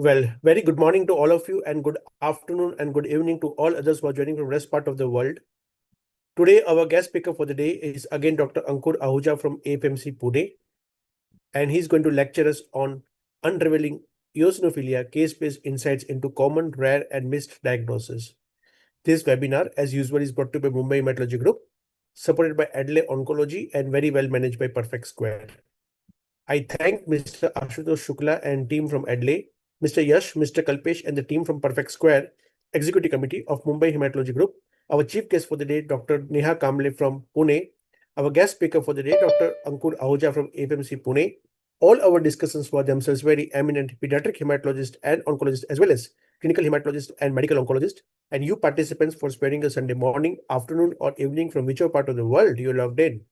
Well, very good morning to all of you, and good afternoon and good evening to all others who are joining from the rest part of the world. Today, our guest speaker for the day is again Dr. Ankur Ahuja from AFMC Pune, and he's going to lecture us on unraveling eosinophilia case-based insights into common, rare, and missed diagnosis. This webinar, as usual, is brought to you by Mumbai Hematology Group, supported by Adelaide Oncology, and very well managed by Perfect Square. I thank Mr. Ashutosh Shukla and team from Adelaide, Mr. Yash, Mr. Kalpesh, and the team from Perfect Square Executive Committee of Mumbai Hematology Group. Our chief guest for the day, Dr. Neha Kamble from Pune. Our guest speaker for the day, Dr. Ankur Ahuja from AFMC Pune. All our discussions were themselves very eminent pediatric hematologist and oncologist, as well as clinical hematologist and medical oncologist. And you participants for sparing a Sunday morning, afternoon, or evening from whichever part of the world you logged in.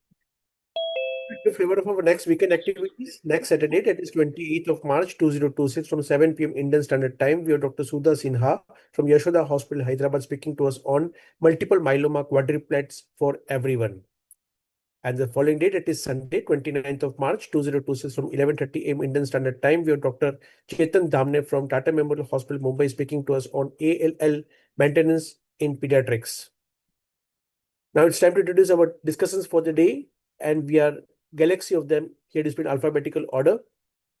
The flavor of our next weekend activities. Next Saturday, that is 28th of March 2026 from 7 p.m. Indian Standard Time. We have Dr. Sudha Sinha from Yashoda Hospital, Hyderabad, speaking to us on multiple myeloma quadruplets for everyone. And the following day, that is Sunday, 29th of March 2026 from 11:30 a.m. Indian Standard Time. We have Dr. Chetan Damne from Tata Memorial Hospital, Mumbai, speaking to us on ALL maintenance in pediatrics. Now it's time to introduce our discussions for the day, and we are galaxy of them. Here it is in alphabetical order.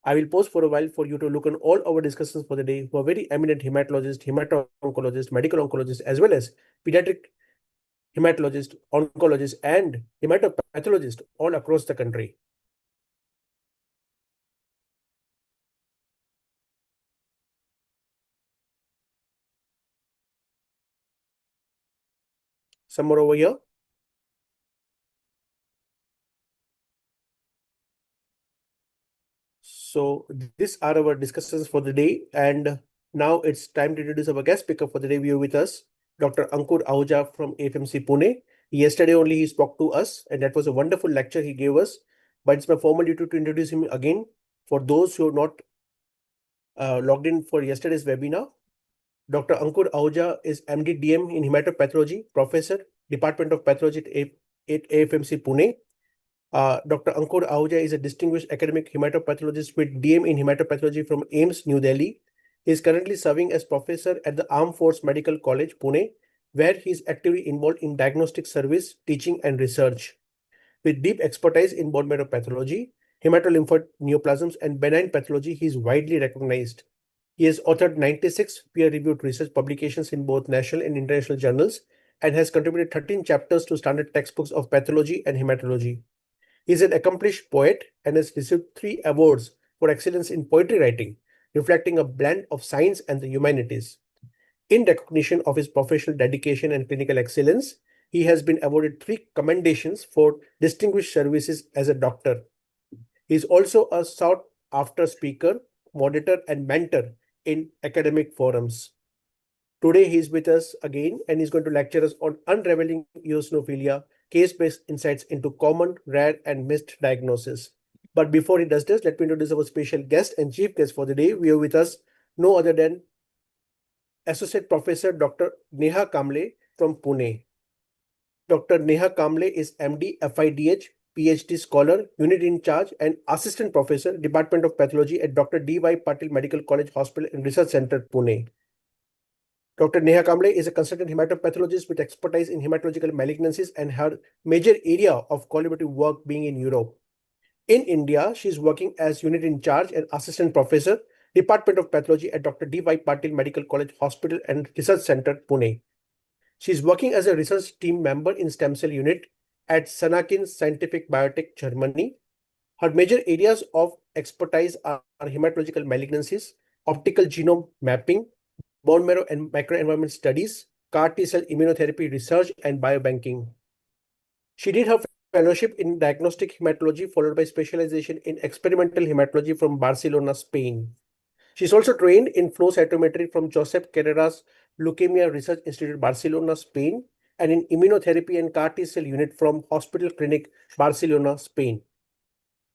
I will pause for a while for you to look on all our discussions for the day, who are very eminent hematologist, hemato-oncologist, medical oncologist, as well as pediatric hematologist, oncologist, and hematopathologist all across the country. Some more over here. So these are our discussions for the day, and now it's time to introduce our guest speaker for the day. We are with us, Dr. Ankur Ahuja from AFMC Pune. Yesterday only he spoke to us, and that was a wonderful lecture he gave us. But it's my formal duty to introduce him again for those who are not logged in for yesterday's webinar. Dr. Ankur Ahuja is MD DM in Hematopathology, Professor, Department of Pathology at AFMC Pune. Dr. Ankur Ahuja is a distinguished academic hematopathologist with DM in hematopathology from AIIMS, New Delhi. He is currently serving as professor at the Armed Force Medical College, Pune, where he is actively involved in diagnostic service, teaching, and research. With deep expertise in bone marrow pathology, hematolymphoid neoplasms, and benign pathology, he is widely recognized. He has authored 96 peer-reviewed research publications in both national and international journals and has contributed 13 chapters to standard textbooks of pathology and hematology. He is an accomplished poet and has received 3 awards for excellence in poetry writing, reflecting a blend of science and the humanities. In recognition of his professional dedication and clinical excellence, he has been awarded 3 commendations for distinguished services as a doctor. He is also a sought-after speaker, moderator, and mentor in academic forums. Today, he is with us again, and he's going to lecture us on unraveling eosinophilia, case-based insights into common, rare, and missed diagnosis. But before he does this, let me introduce our special guest and chief guest for the day. We have with us no other than Associate Professor Dr. Neha Kamble from Pune. Dr. Neha Kamble is MD, FIDH, PhD scholar, unit in charge, and assistant professor, Department of Pathology at Dr. D.Y. Patil Medical College Hospital and Research Center, Pune. Dr. Neha Kamble is a consultant hematopathologist with expertise in hematological malignancies and her major area of collaborative work being in Europe. In India, she is working as unit in charge and assistant professor, Department of Pathology at Dr. D.Y. Patil Medical College Hospital and Research Center, Pune. She is working as a research team member in stem cell unit at Sanakin Scientific Biotech, Germany. Her major areas of expertise are hematological malignancies, optical genome mapping, bone marrow and microenvironment studies, CAR T-cell immunotherapy research, and biobanking. She did her fellowship in diagnostic hematology, followed by specialization in experimental hematology from Barcelona, Spain. She is also trained in flow cytometry from Josep Carreras Leukemia Research Institute, Barcelona, Spain, and in immunotherapy and CAR T-cell unit from Hospital Clinic, Barcelona, Spain.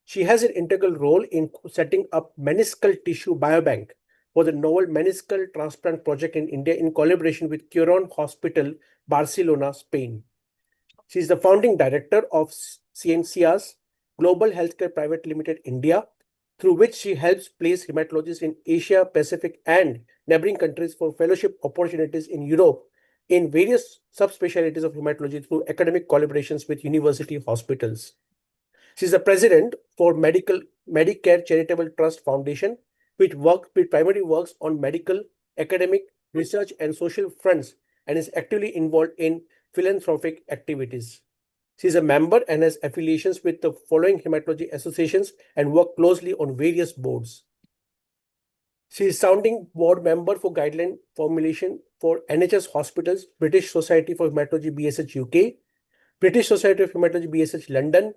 She has an integral role in setting up meniscal tissue biobank for the novel meniscal transplant project in India in collaboration with Quirón Hospital, Barcelona, Spain. She is the founding director of Ciencias Global Healthcare Private Limited India, through which she helps place hematologists in Asia, Pacific, and neighboring countries for fellowship opportunities in Europe in various subspecialties of hematology through academic collaborations with university hospitals. She is the president for Medicare Charitable Trust Foundation, which primarily works on medical, academic, research, and social fronts and is actively involved in philanthropic activities. She is a member and has affiliations with the following hematology associations and work closely on various boards. She is sounding board member for guideline formulation for NHS hospitals, British Society for Hematology BSH UK, British Society of Hematology BSH London,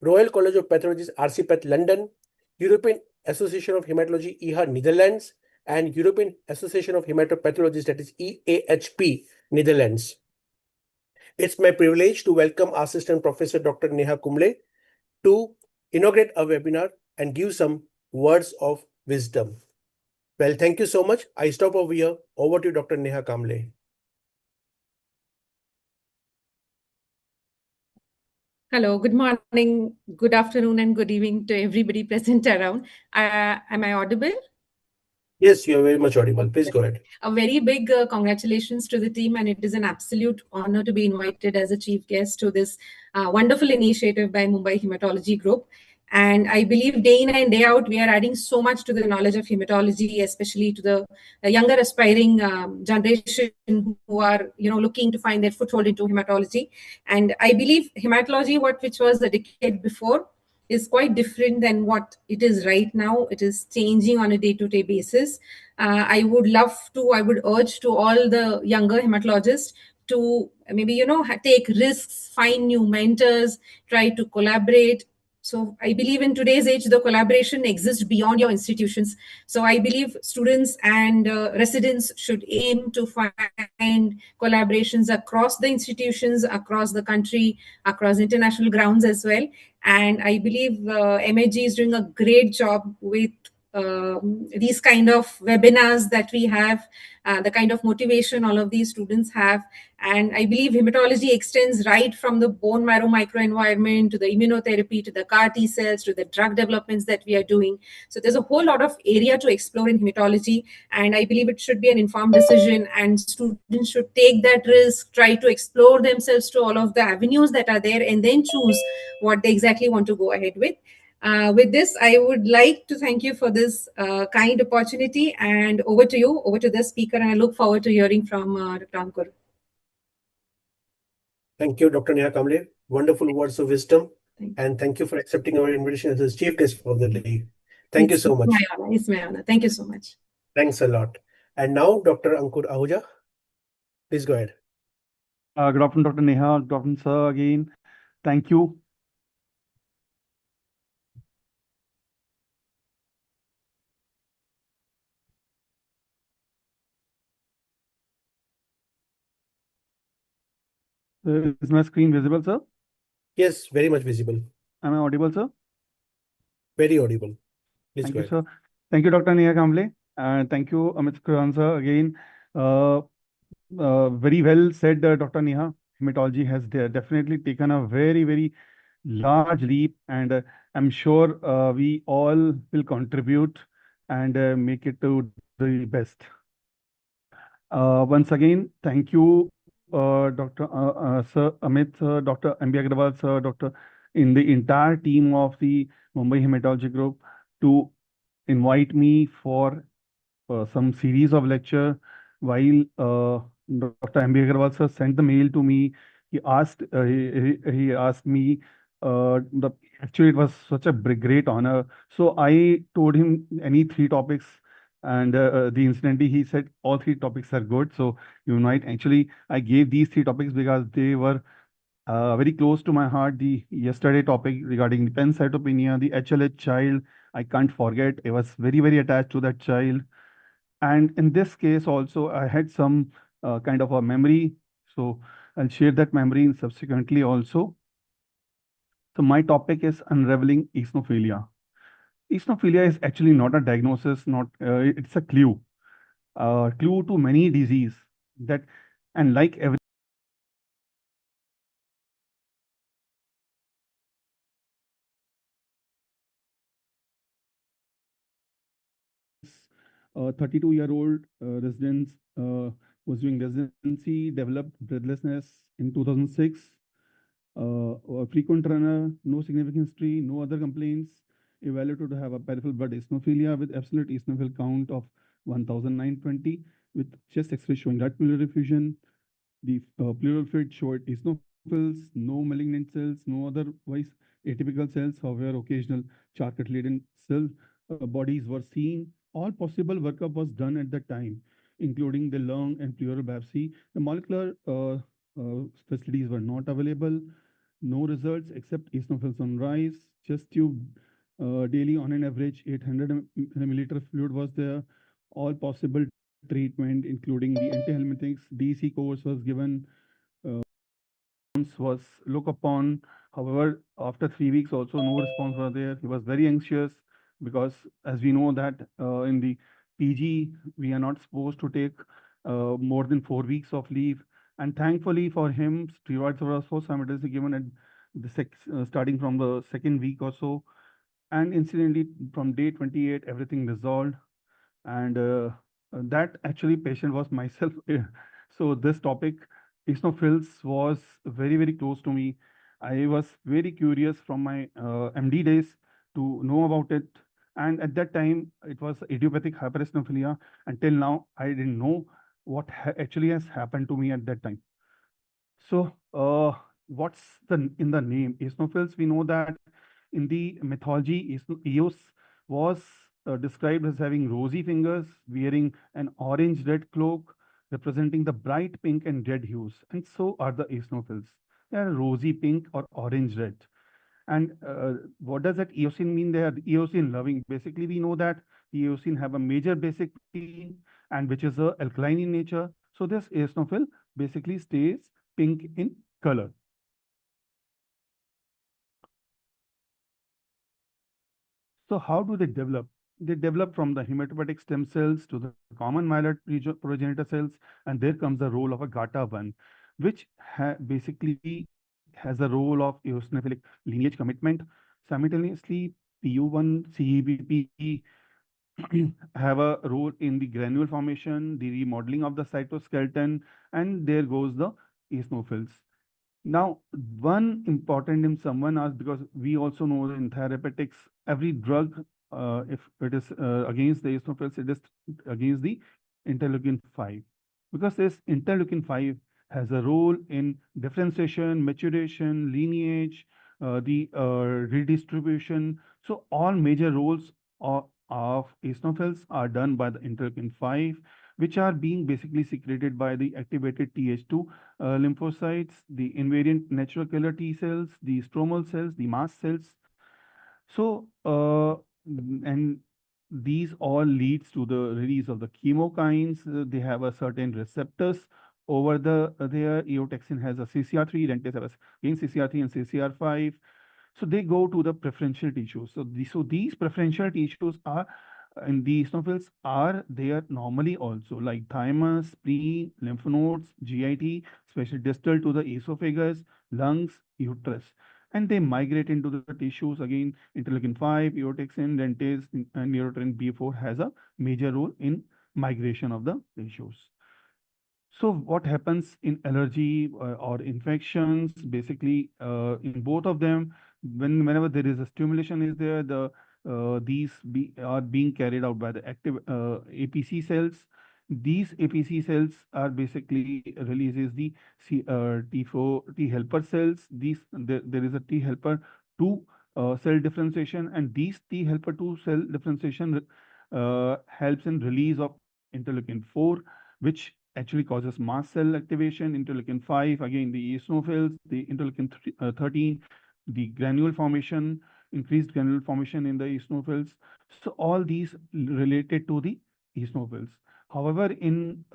Royal College of Pathologists RCPath London, European Association of Hematology EHA Netherlands, and European Association of Hematopathologists, that is EAHP Netherlands. It's my privilege to welcome Assistant Professor Dr. Neha Kumble to inaugurate a webinar and give some words of wisdom. Well, thank you so much. I stop over here. Over to Dr. Neha Kamble. Hello, good morning, good afternoon, and good evening to everybody present around. Am I audible? Yes, you are very much audible. Please go ahead. A very big congratulations to the team, and it is an absolute honor to be invited as a chief guest to this wonderful initiative by Mumbai Hematology Group. And I believe day in and day out, we are adding so much to the knowledge of hematology, especially to the younger aspiring generation who are, looking to find their foothold into hematology. And I believe hematology, which was a decade before, is quite different than what it is right now. It is changing on a day-to-day basis. I would urge to all the younger hematologists to maybe, take risks, find new mentors, try to collaborate. So I believe in today's age, the collaboration exists beyond your institutions. So I believe students and residents should aim to find collaborations across the institutions, across the country, across international grounds as well. And I believe MHG is doing a great job with these kind of webinars that we have, the kind of motivation all of these students have. And I believe hematology extends right from the bone marrow microenvironment to the immunotherapy, to the CAR T cells, to the drug developments that we are doing. So there's a whole lot of area to explore in hematology. And I believe it should be an informed decision, and students should take that risk, try to explore themselves to all of the avenues that are there, and then choose what they exactly want to go ahead with. With this, I would like to thank you for this kind opportunity, and over to you, over to the speaker, and I look forward to hearing from Dr. Ankur. Thank you, Dr. Neha Kamble. Wonderful words of wisdom. And thank you for accepting our invitation as a chief guest for the day. Thank you so much. It's my honor. Thank you so much. Thanks a lot. And now, Dr. Ankur Ahuja, please go ahead. Good afternoon, Dr. Neha. Good afternoon, sir, again. Thank you. Is my screen visible, sir? Yes, very much visible. Am I audible, sir? Very audible. Please Thank go you, ahead. sir. Thank you, Dr. Neha Kamble. And thank you, Amit Kuran, sir, again. Very well said, Dr. Neha. Hematology has definitely taken a very, very large leap, and I'm sure we all will contribute and make it to the best. Once again, thank you, Dr. Sir Amit, Dr. M.B. Agrawal, sir, in the entire team of the Mumbai Hematology Group to invite me for some series of lecture. While Dr. M.B. Agrawal, sir, sent the mail to me, he asked me, actually it was such a great honor. So I told him any three topics, and the incidentally he said all three topics are good. So you might actually I gave these three topics because they were very close to my heart. The yesterday topic regarding the pancytopenia, the HLH child, I can't forget. I was very, very attached to that child. And in this case also, I had some kind of a memory. So I'll share that memory subsequently also. So my topic is unraveling eosinophilia. Eosinophilia is actually not a diagnosis, not it's a clue to many disease that, and like every A 32-year-old resident was doing residency, developed breathlessness in 2006. A frequent runner, no significant history, no other complaints. Evaluated to have a peripheral blood eosinophilia with absolute eosinophil count of 1920 with chest X-ray showing right pleural effusion. The pleural fluid showed eosinophils, no malignant cells, no otherwise atypical cells. However, occasional charcut-laden cell bodies were seen. All possible workup was done at the time, including the lung and pleural biopsy. The molecular facilities were not available. No results except eosinophils on rise. Chest tube daily on an average 800 milliliter fluid was there. All possible treatment, including the antihelminthics, DC course was given. Was looked upon. However, after 3 weeks, also no response was there. He was very anxious because, as we know that in the PG we are not supposed to take more than 4 weeks of leave. And thankfully for him, steroids were also simultaneously given at starting from the second week or so. And incidentally, from day 28, everything resolved, and that actually patient was myself. So this topic, eosinophils, was very very close to me. I was very curious from my MD days to know about it, and at that time it was idiopathic hypereosinophilia. Until now, I didn't know what actually has happened to me at that time. So, what's the in the name eosinophils? We know that in the mythology, Eos was described as having rosy fingers, wearing an orange-red cloak, representing the bright pink and red hues. And so are the eosinophils. They are rosy pink or orange-red. And what does that eosin mean? They are eosin loving. Basically, we know that the eosin have a major basic protein and which is alkaline in nature. So this eosinophil basically stays pink in color. So how do they develop? They develop from the hematopoietic stem cells to the common myeloid progenitor cells, and there comes the role of a GATA1, which basically has a role of eosinophilic lineage commitment. Simultaneously, PU1, CEBP have a role in the granule formation, the remodeling of the cytoskeleton, and there goes the eosinophils. Now, one important in someone asked, because we also know in therapeutics, every drug, if it is against the eosinophils, it is against the interleukin 5. Because this interleukin 5 has a role in differentiation, maturation, lineage, the redistribution. So all major roles of eosinophils are done by the interleukin 5, which are being basically secreted by the activated Th2 lymphocytes, the invariant natural killer T cells, the stromal cells, the mast cells. So, and these all leads to the release of the chemokines. They have a certain receptors over their eotaxin has a CCR3, Rentes have again CCR3 and CCR5. So they go to the preferential tissues. So these preferential tissues are and the eosinophils are there normally also, like thymus, spleen, lymph nodes, GIT, especially distal to the esophagus, lungs, uterus. And they migrate into the tissues again. Interleukin 5, eotaxin, dentase, and neurotransmitter B4 has a major role in migration of the tissues. So what happens in allergy or infections? Basically, in both of them, whenever there is a stimulation is there, are being carried out by the active APC cells. These APC cells are basically releases the T4 T helper cells. There is a T helper 2 cell differentiation, and these T helper 2 cell differentiation helps in release of interleukin 4, which actually causes mast cell activation. Interleukin 5, again, the eosinophils, the interleukin 13, the granule formation, increased granule formation in the eosinophils. So all these related to the eosinophils. However, in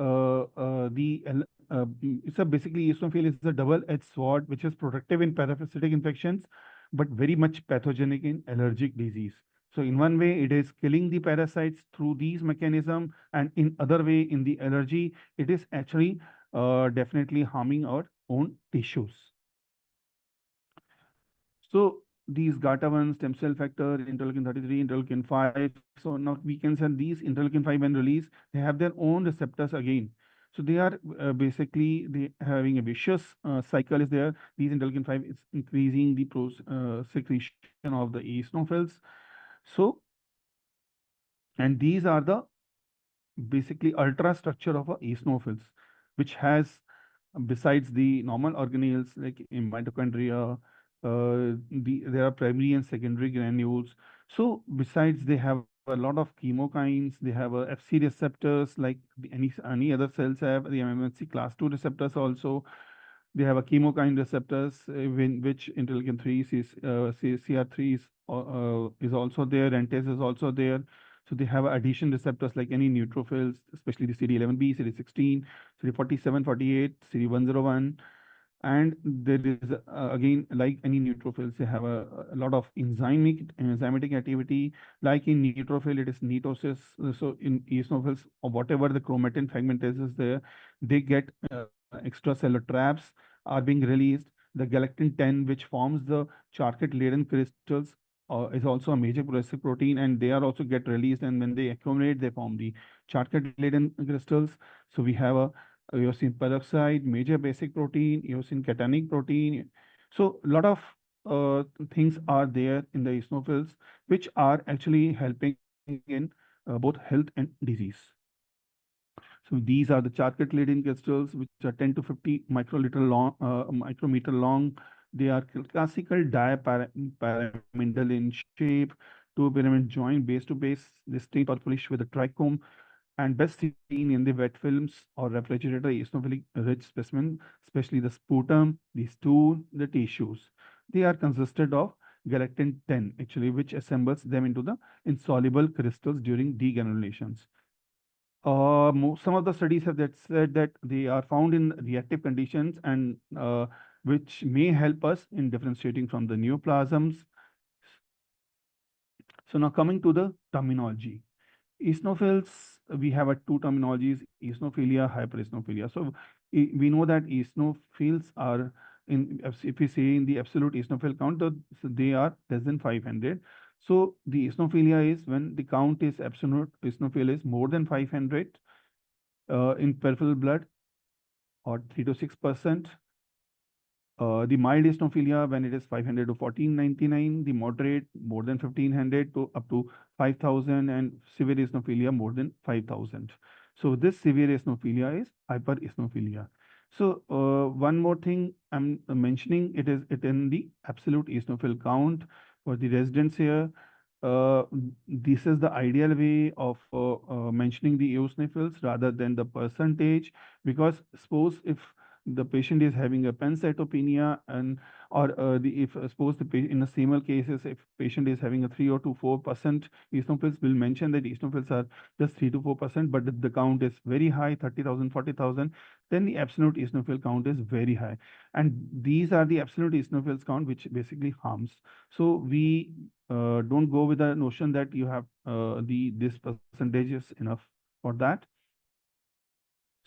it's a basically eosinophil is a double-edged sword, which is protective in parasitic infections, but very much pathogenic in allergic disease. So in one way, it is killing the parasites through these mechanism, and in other way, in the allergy, it is actually definitely harming our own tissues. So these GATA1, stem cell factor, interleukin 33, interleukin 5. So now we can say these interleukin 5 when released, they have their own receptors again. So they are basically they having a vicious cycle is there. These interleukin 5 is increasing the secretion of the eosinophils. So, and these are the basically ultra structure of a eosinophils, which has besides the normal organelles like in mitochondria, there are primary and secondary granules. So besides they have a lot of chemokines, they have FC receptors like any other cells have the MMSC class 2 receptors also. They have a chemokine receptors which interleukin 3 CR3 is also there, NTS is also there. So they have adhesion receptors like any neutrophils, especially the CD11B, CD16, CD47, 48, CD101. And there is again, like any neutrophils, they have a lot of enzymatic activity. Like in neutrophil, it is netosis. So in eosinophils, or whatever the chromatin fragmentase is there, they get extracellular traps are being released. The galactin 10, which forms the charket-laden crystals, is also a major processing protein, and they are also get released. And when they accumulate, they form the charket-laden crystals. So we have a eosin peroxide, major basic protein, eosin cationic protein. So a lot of things are there in the eosinophils, which are actually helping in both health and disease. So these are the charket-laden crystals, which are 10 to 50 micrometer long. They are classical dipyramidal in shape, two pyramid joint base to base, distinct or purplish with a trichome, and best seen in the wet films or refrigerator eosinophilic rich specimen, especially the sputum, the stool, the tissues. They are consisted of galactin 10, actually, which assembles them into the insoluble crystals during degranulations. Some of the studies have that said that they are found in reactive conditions and which may help us in differentiating from the neoplasms. So now coming to the terminology. Eosinophils, we have two terminologies, eosinophilia, hypereosinophilia. So we know that eosinophils are if we say in the absolute eosinophil count, so they are less than 500. So the eosinophilia is when the count is absolute eosinophil is more than 500 in peripheral blood, or 3 to 6%. The mild eosinophilia when it is 500 to 1499, the moderate more than 1500 to up to 5000, and severe eosinophilia more than 5000. So this severe eosinophilia is hypereosinophilia. So one more thing I'm mentioning, it in the absolute eosinophil count for the residents here. Uh, this is the ideal way of mentioning the eosinophils rather than the percentage, because suppose if the patient is having a pancytopenia, and or the if suppose in the similar cases, if patient is having a 3 or 4% eosinophils, will mention that eosinophils are just 3 to 4%, but if the count is very high, 30,000, 40,000, then the absolute eosinophil count is very high, and these are the absolute eosinophils count which basically harms. So we don't go with the notion that you have the this percentage is enough for that.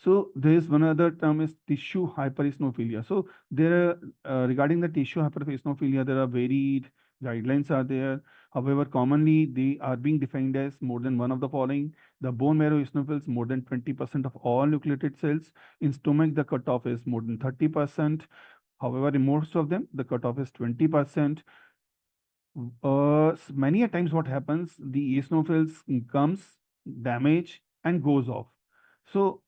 So there is one other term is tissue hypereosinophilia. So there are regarding the tissue hypereosinophilia, there are varied guidelines are there. However, commonly they are being defined as more than one of the following: the bone marrow eosinophils more than 20% of all nucleated cells. In stomach, the cutoff is more than 30%. However, in most of them, the cutoff is 20%. Many a times what happens, the eosinophils comes, damage, and goes off. So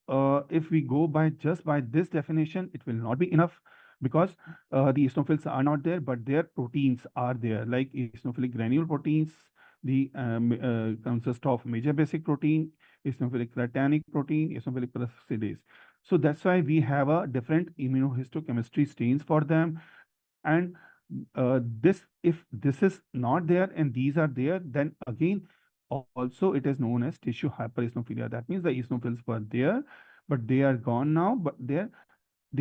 if we go by just by this definition, it will not be enough, because the eosinophils are not there, but their proteins are there, like eosinophilic granule proteins. The consist of major basic protein, eosinophilic cationic protein, eosinophilic peroxidase. So that's why we have a different immunohistochemistry stains for them. And this if this is not there and these are there, then again also it is known as tissue hypereosinophilia. That means the eosinophils were there, but they are gone now, but they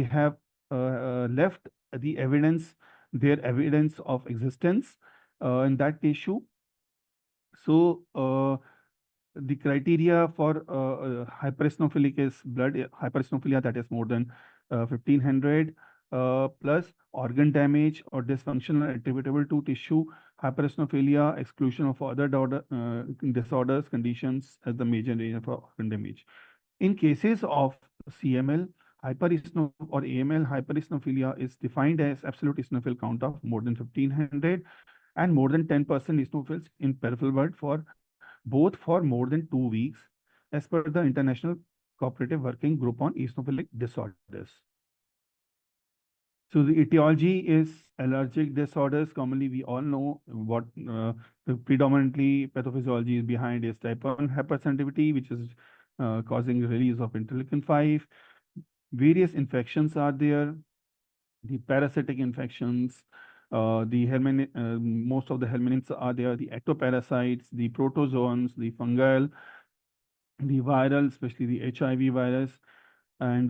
have left the evidence, their evidence of existence in that tissue. So the criteria for hypereosinophilic is blood hypereosinophilia that is more than 1500. plus organ damage or dysfunctional attributable to tissue hypereosinophilia, exclusion of other disorders, conditions as the major reason for organ damage. In cases of CML, or AML, hypereosinophilia is defined as absolute eosinophil count of more than 1500 and more than 10% eosinophils in peripheral blood for both for more than 2 weeks, as per the International Cooperative Working Group on Eosinophilic Disorders. So the etiology is allergic disorders. Commonly, we all know what the predominantly pathophysiology is behind is type 1 hypersensitivity, which is causing release of interleukin-5. Various infections are there, the parasitic infections, most of the helminths are there, the ectoparasites, the protozoans, the fungal, the viral, especially the HIV virus. And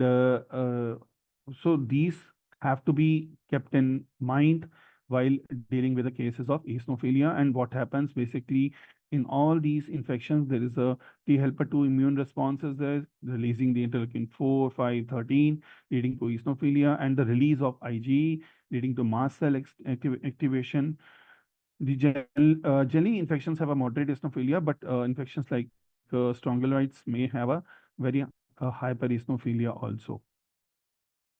so these have to be kept in mind while dealing with the cases of eosinophilia. And what happens basically in all these infections, there is a T helper 2 immune responses there, releasing the interleukin 4, 5, 13, leading to eosinophilia, and the release of IgE, leading to mast cell activation. The generally infections have a moderate eosinophilia, but infections like strongyloids may have a very hypereosinophilia also.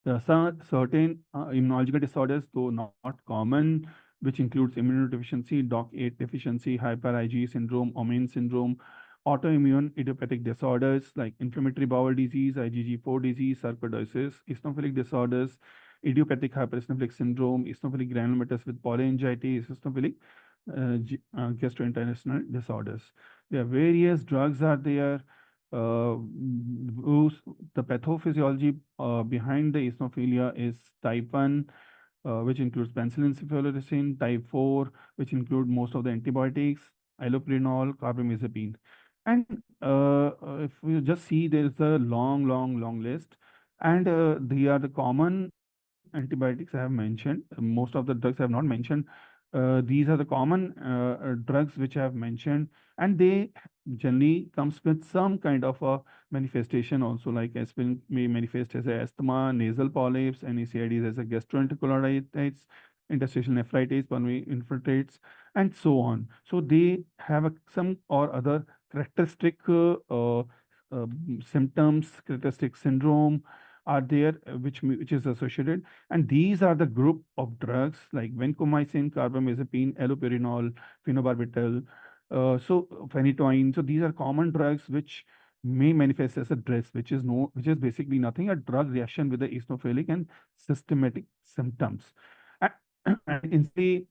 There are certain immunological disorders, though not common, which includes immunodeficiency, DOC8 deficiency, hyper IgE syndrome, Omenn syndrome, autoimmune idiopathic disorders like inflammatory bowel disease, IgG4 disease, sarcoidosis, eosinophilic disorders, idiopathic hypereosinophilic syndrome, eosinophilic granulomatous with polyangiitis, eosinophilic gastrointestinal disorders. There are various drugs are there. The pathophysiology behind the eosinophilia is type 1, which includes penicillin, cephalosporin, type 4, which include most of the antibiotics, allopurinol, carbamazepine. And if you just see, there is a long list. And they are the common antibiotics I have mentioned. Most of the drugs I have not mentioned. These are the common drugs which I have mentioned, and they generally comes with some kind of a manifestation also, like aspirin may manifest as a asthma, nasal polyps, NSAIDs as a gastroenterocolitis, interstitial nephritis, pulmonary infiltrates, and so on. So they have some or other characteristic symptoms, characteristic syndrome are there, which is associated, and these are the group of drugs like vancomycin, carbamazepine, allopurinol, phenobarbital, so phenytoin. So these are common drugs which may manifest as a DRESS, which is basically nothing, a drug reaction with the eosinophilic and systematic symptoms. And, and instantly,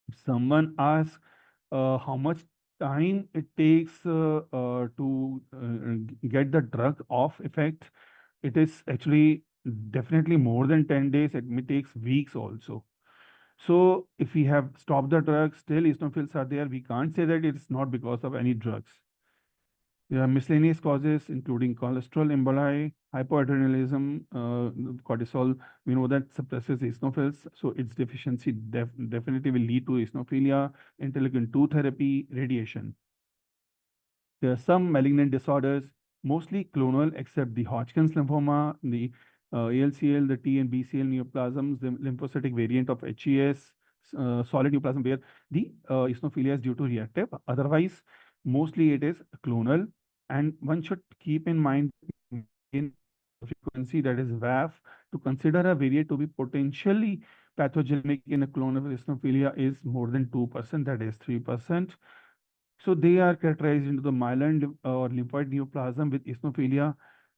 if someone asks how much time it takes to get the drug off effect, it is actually definitely more than 10 days. It may takes weeks also. So if we have stopped the drugs, still eosinophils are there. We can't say that it's not because of any drugs. There are miscellaneous causes, including cholesterol emboli, hypoadrenalism, cortisol. We know that suppresses eosinophils, so its deficiency definitely will lead to eosinophilia, interleukin 2 therapy, radiation. There are some malignant disorders, mostly clonal, except the Hodgkin's lymphoma, the ALCL, the T and BCL neoplasms, the lymphocytic variant of HES, solid neoplasm, where the eosinophilia is due to reactive. Otherwise, mostly it is clonal. And one should keep in mind in frequency, that is VAF, to consider a variant to be potentially pathogenic in a clonal eosinophilia is more than 2%, that is 3%. So they are characterized into the myelin or lymphoid neoplasm with eosinophilia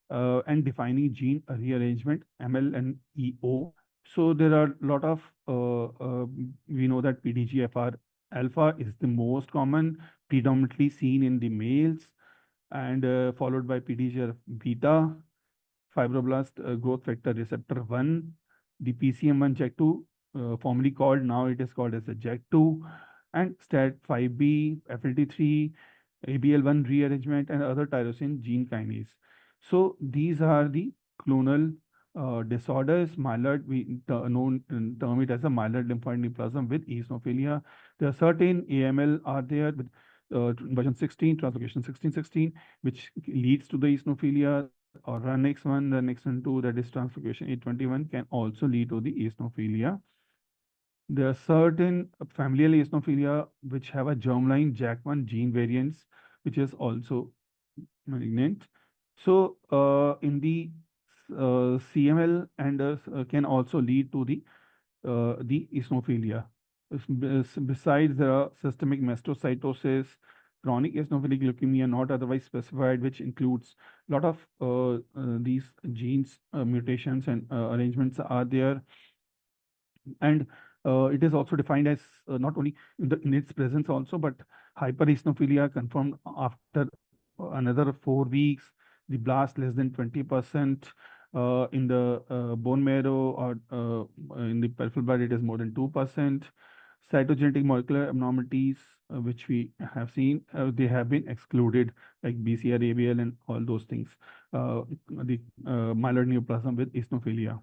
and defining gene rearrangement, ML and EO. So there are a lot of, we know that PDGFR alpha is the most common, predominantly seen in the males, and followed by PDGFR beta, fibroblast growth factor receptor 1, the PCM1 JAK2, formerly called, now it is called as a JAK2, and STAT5B, FLT3, ABL1 rearrangement, and other tyrosine gene kinase. So these are the clonal disorders. Myeloid, we term it as a myeloid lymphoid neoplasm with eosinophilia. There are certain AML are there with version 16, translocation 1616, which leads to the eosinophilia. or the next one 2, that is translocation 821, can also lead to the eosinophilia. There are certain familial eosinophilia which have a germline JAK1 gene variants, which is also malignant. So, in the CML and can also lead to the eosinophilia. Besides, there are systemic mastocytosis, chronic eosinophilic leukemia not otherwise specified, which includes a lot of these genes mutations and arrangements are there, and it is also defined as not only in its presence also, but hypereosinophilia confirmed after another 4 weeks. The blast less than 20%. In the bone marrow or in the peripheral blood, it is more than 2%. Cytogenetic molecular abnormalities, which we have seen, they have been excluded, like BCR, ABL, and all those things. The myeloid neoplasm with eosinophilia.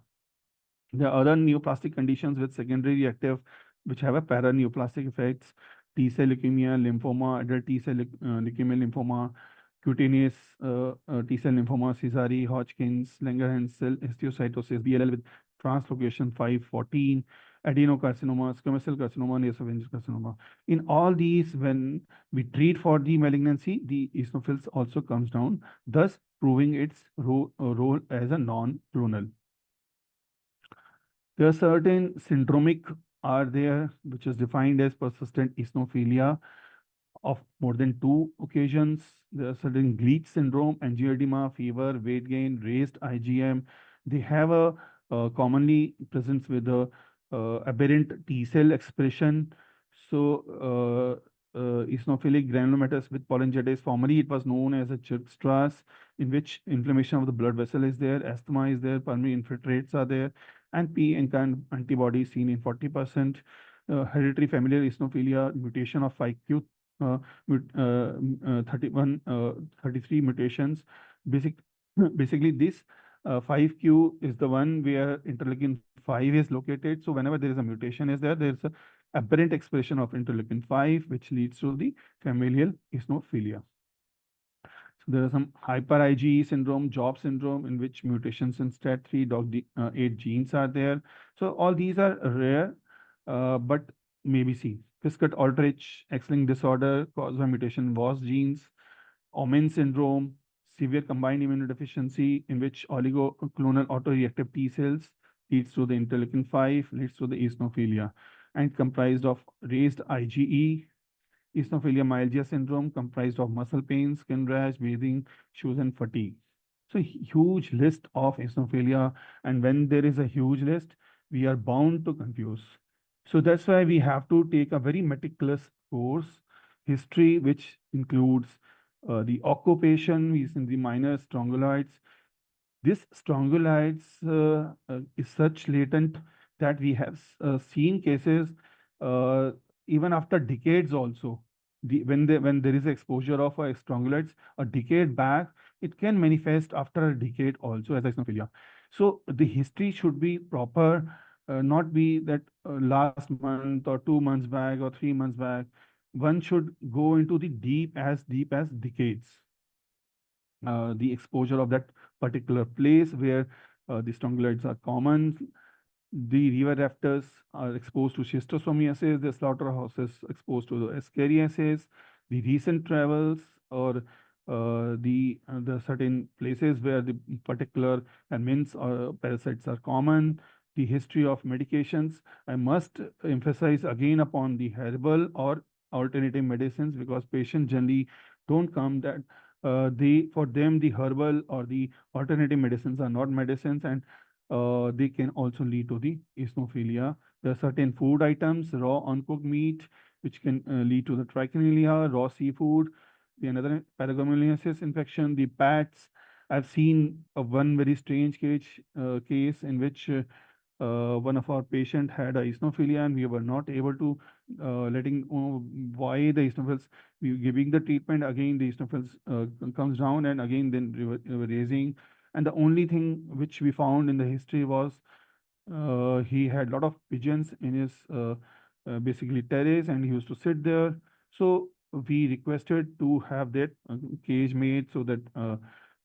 There are other neoplastic conditions with secondary reactive, which have a paraneoplastic effects: T cell leukemia, lymphoma, adult T cell leukemia, lymphoma, cutaneous T cell lymphoma, Sézary, Hodgkin's, Langerhans cell histiocytosis, BLL with translocation 514, adenocarcinoma, squamous cell carcinoma, nasopharyngeal carcinoma. In all these, when we treat for the malignancy, the eosinophils also comes down, thus proving its role as a non-clonal. There are certain syndromic are there, which is defined as persistent eosinophilia of more than 2 occasions. There are certain Gleach syndrome, angioedema, fever, weight gain, raised IgM. They have a commonly presence with a aberrant T cell expression. So, eosinophilic granulomatous with polyangiitis. Formerly, it was known as a Church-Strauss, in which inflammation of the blood vessel is there, asthma is there, pulmonary infiltrates are there, and P and antibodies seen in 40%. Hereditary familial eosinophilia, mutation of 5q, 31, 33 mutations. Basic, basically, this 5q is the one where interleukin 5 is located. So whenever there is a mutation is there, there is a aberrant expression of interleukin 5, which leads to the familial eosinophilia. So there are some hyper IgE syndrome, Job syndrome, in which mutations in STAT3, DOG8 genes are there. So all these are rare, but maybe see. Prescott-Aldrich X-linked disorder caused by mutation in VOS genes, Omenn syndrome, severe combined immunodeficiency, in which oligoclonal autoreactive T cells leads to the interleukin 5, leads to the eosinophilia, and comprised of raised IgE, eosinophilia myalgia syndrome, comprised of muscle pain, skin rash, breathing issues, and fatigue. So, huge list of eosinophilia, and when there is a huge list, we are bound to confuse. So that's why we have to take a very meticulous course, history, which includes the occupation, we in the minor strongyloids. This strongyloids is such latent that we have seen cases uh, even after decades also. When there is exposure of strongyloids a decade back, it can manifest after a decade also as eosinophilia. So the history should be proper, not be that last month or 2 months back or 3 months back. One should go into the deep as decades, the exposure of that particular place where the strongyloids are common. The river rafters are exposed to schistosomiasis, the slaughterhouses exposed to the ascariasis, the recent travels or the certain places where the particular amines or parasites are common, the history of medications. I must emphasize again upon the herbal or alternative medicines, because patients generally don't come that they for them the herbal or the alternative medicines are not medicines, and they can also lead to the eosinophilia. There are certain food items, raw uncooked meat, which can lead to the trichinellia, raw seafood, the another paragomeliosis infection, the pats. I've seen one very strange case in which one of our patient had a eosinophilia, and we were not able to letting why the eosinophils. We giving the treatment again, the eosinophils comes down, and again then raising. And the only thing which we found in the history was he had a lot of pigeons in his basically terrace, and he used to sit there. So we requested to have that cage made so that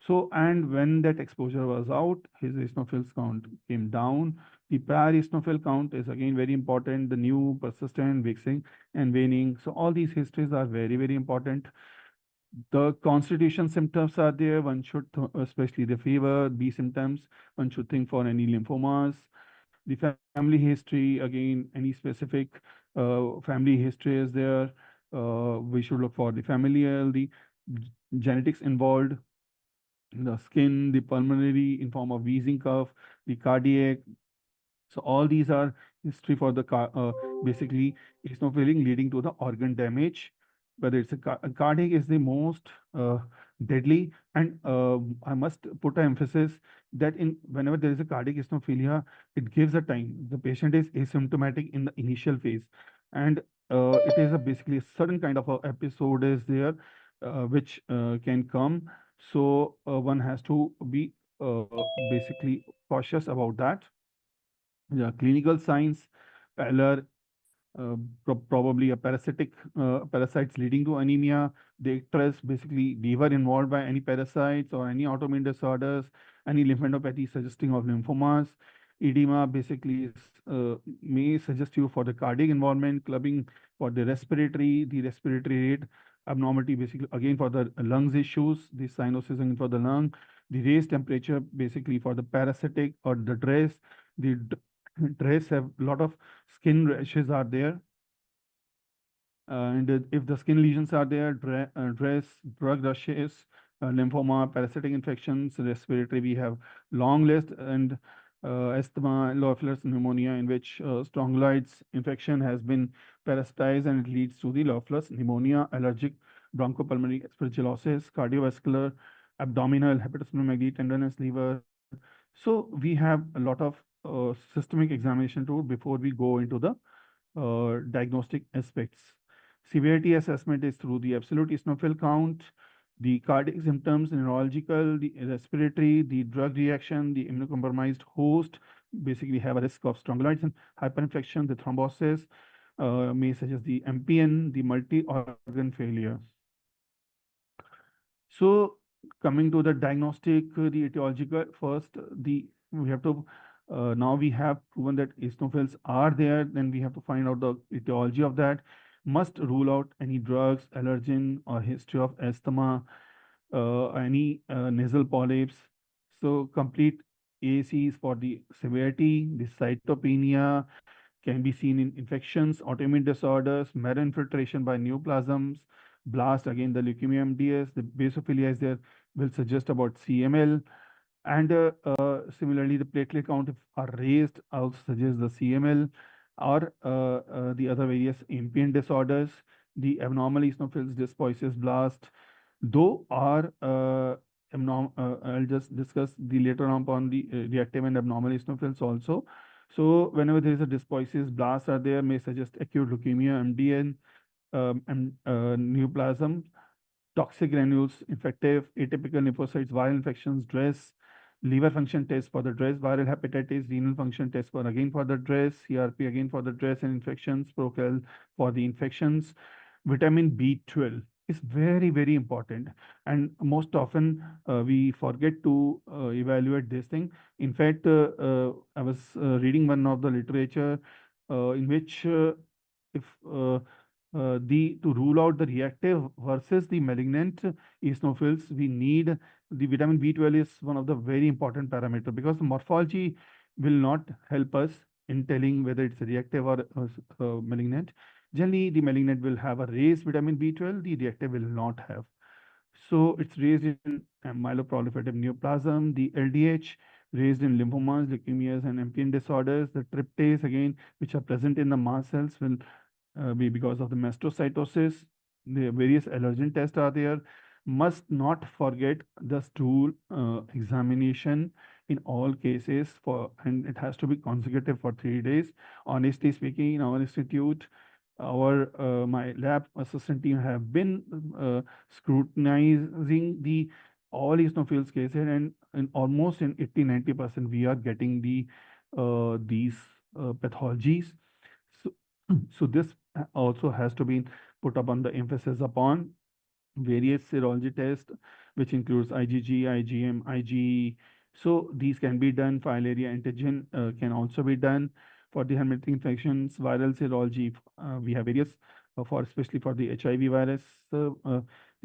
So, and when that exposure was out, his eosinophils count came down. The prior eosinophil count is again very important. The new, persistent, waxing, and waning. So, all these histories are very, very important. The constitution symptoms are there. One should, especially the fever, B symptoms. One should think for any lymphomas. The family history, again, any specific family history is there. We should look for the familial, the genetics involved, the skin, the pulmonary in form of wheezing cough, the cardiac. So all these are history for the basically eosinophilia leading to the organ damage. Whether it's a cardiac is the most deadly, and I must put an emphasis that in whenever there is a cardiac eosinophilia, it gives a time. The patient is asymptomatic in the initial phase, and it is a basically a certain kind of a episode is there, which can come. So one has to be basically cautious about that. Yeah, clinical signs, pallor, probably a parasitic parasites leading to anemia. They stress basically liver involved by any parasites or any autoimmune disorders, any lymphadenopathy suggesting of lymphomas. Edema basically may suggest you for the cardiac involvement, clubbing for the respiratory rate abnormality basically again for the lungs issues, the cyanosis for the lung, the raised temperature basically for the parasitic or the dress. The dress have a lot of skin rashes are there, and if the skin lesions are there, dress, drug rushes, lymphoma, parasitic infections, respiratory, we have long list, and asthma, Loeffler's pneumonia, in which strongyloids infection has been parasitized and it leads to the Loeffler's pneumonia, allergic bronchopulmonary aspergillosis, cardiovascular, abdominal, hepatosplenomegaly, tenderness, liver. So we have a lot of systemic examination tool before we go into the diagnostic aspects. Severity assessment is through the absolute eosinophil count, the cardiac symptoms, neurological, the respiratory, the drug reaction, the immunocompromised host, basically have a risk of strongyloids and hyperinfection, the thrombosis may suggest the MPN, the multi-organ failure. So coming to the diagnostic, the etiological first, the we have to now we have proven that eosinophils are there. Then we have to find out the etiology of that. Must rule out any drugs, allergen, or history of asthma, any nasal polyps. So complete ACs for the severity, the cytopenia can be seen in infections, autoimmune disorders, marrow infiltration by neoplasms, blast, again the leukemia MDS, the basophilia is there, will suggest about CML, and similarly the platelet count if are raised also suggests the CML, or the other various ambient disorders, the abnormal eosinophils, dysbiosis, blast, though are I'll just discuss the later on the reactive and abnormal eosinophils also. So whenever there is a dysbiosis, blasts are there, may suggest acute leukemia, MDN, and neoplasm, toxic granules, infective, atypical lymphocytes, viral infections, DRESS, liver function test for the DRESS, viral hepatitis, renal function test for again for the DRESS, CRP again for the DRESS and infections, Procel for the infections. Vitamin B12 is very, very important, and most often we forget to evaluate this thing. In fact, I was reading one of the literature in which if the to rule out the reactive versus the malignant eosinophils, we need the vitamin B12 is one of the very important parameter because the morphology will not help us in telling whether it's reactive or malignant. Generally, the malignant will have a raised vitamin B12, the reactive will not have. So it's raised in myeloproliferative neoplasm, the LDH raised in lymphomas, leukemias, and MPN disorders. The tryptase, again, which are present in the mast cells, will be because of the mastocytosis. The various allergen tests are there. Must not forget the stool examination in all cases for, and it has to be consecutive for 3 days. Honestly speaking, in our institute, our my lab assistant team have been scrutinizing the all eosinophils cases, and in almost in 80-90% we are getting the these pathologies. So, so this also has to be put upon the emphasis upon. various serology tests, which includes IgG, IgM, IgE. So these can be done. Filaria antigen can also be done for the hermetic infections. Viral serology, we have various for especially for the HIV virus, the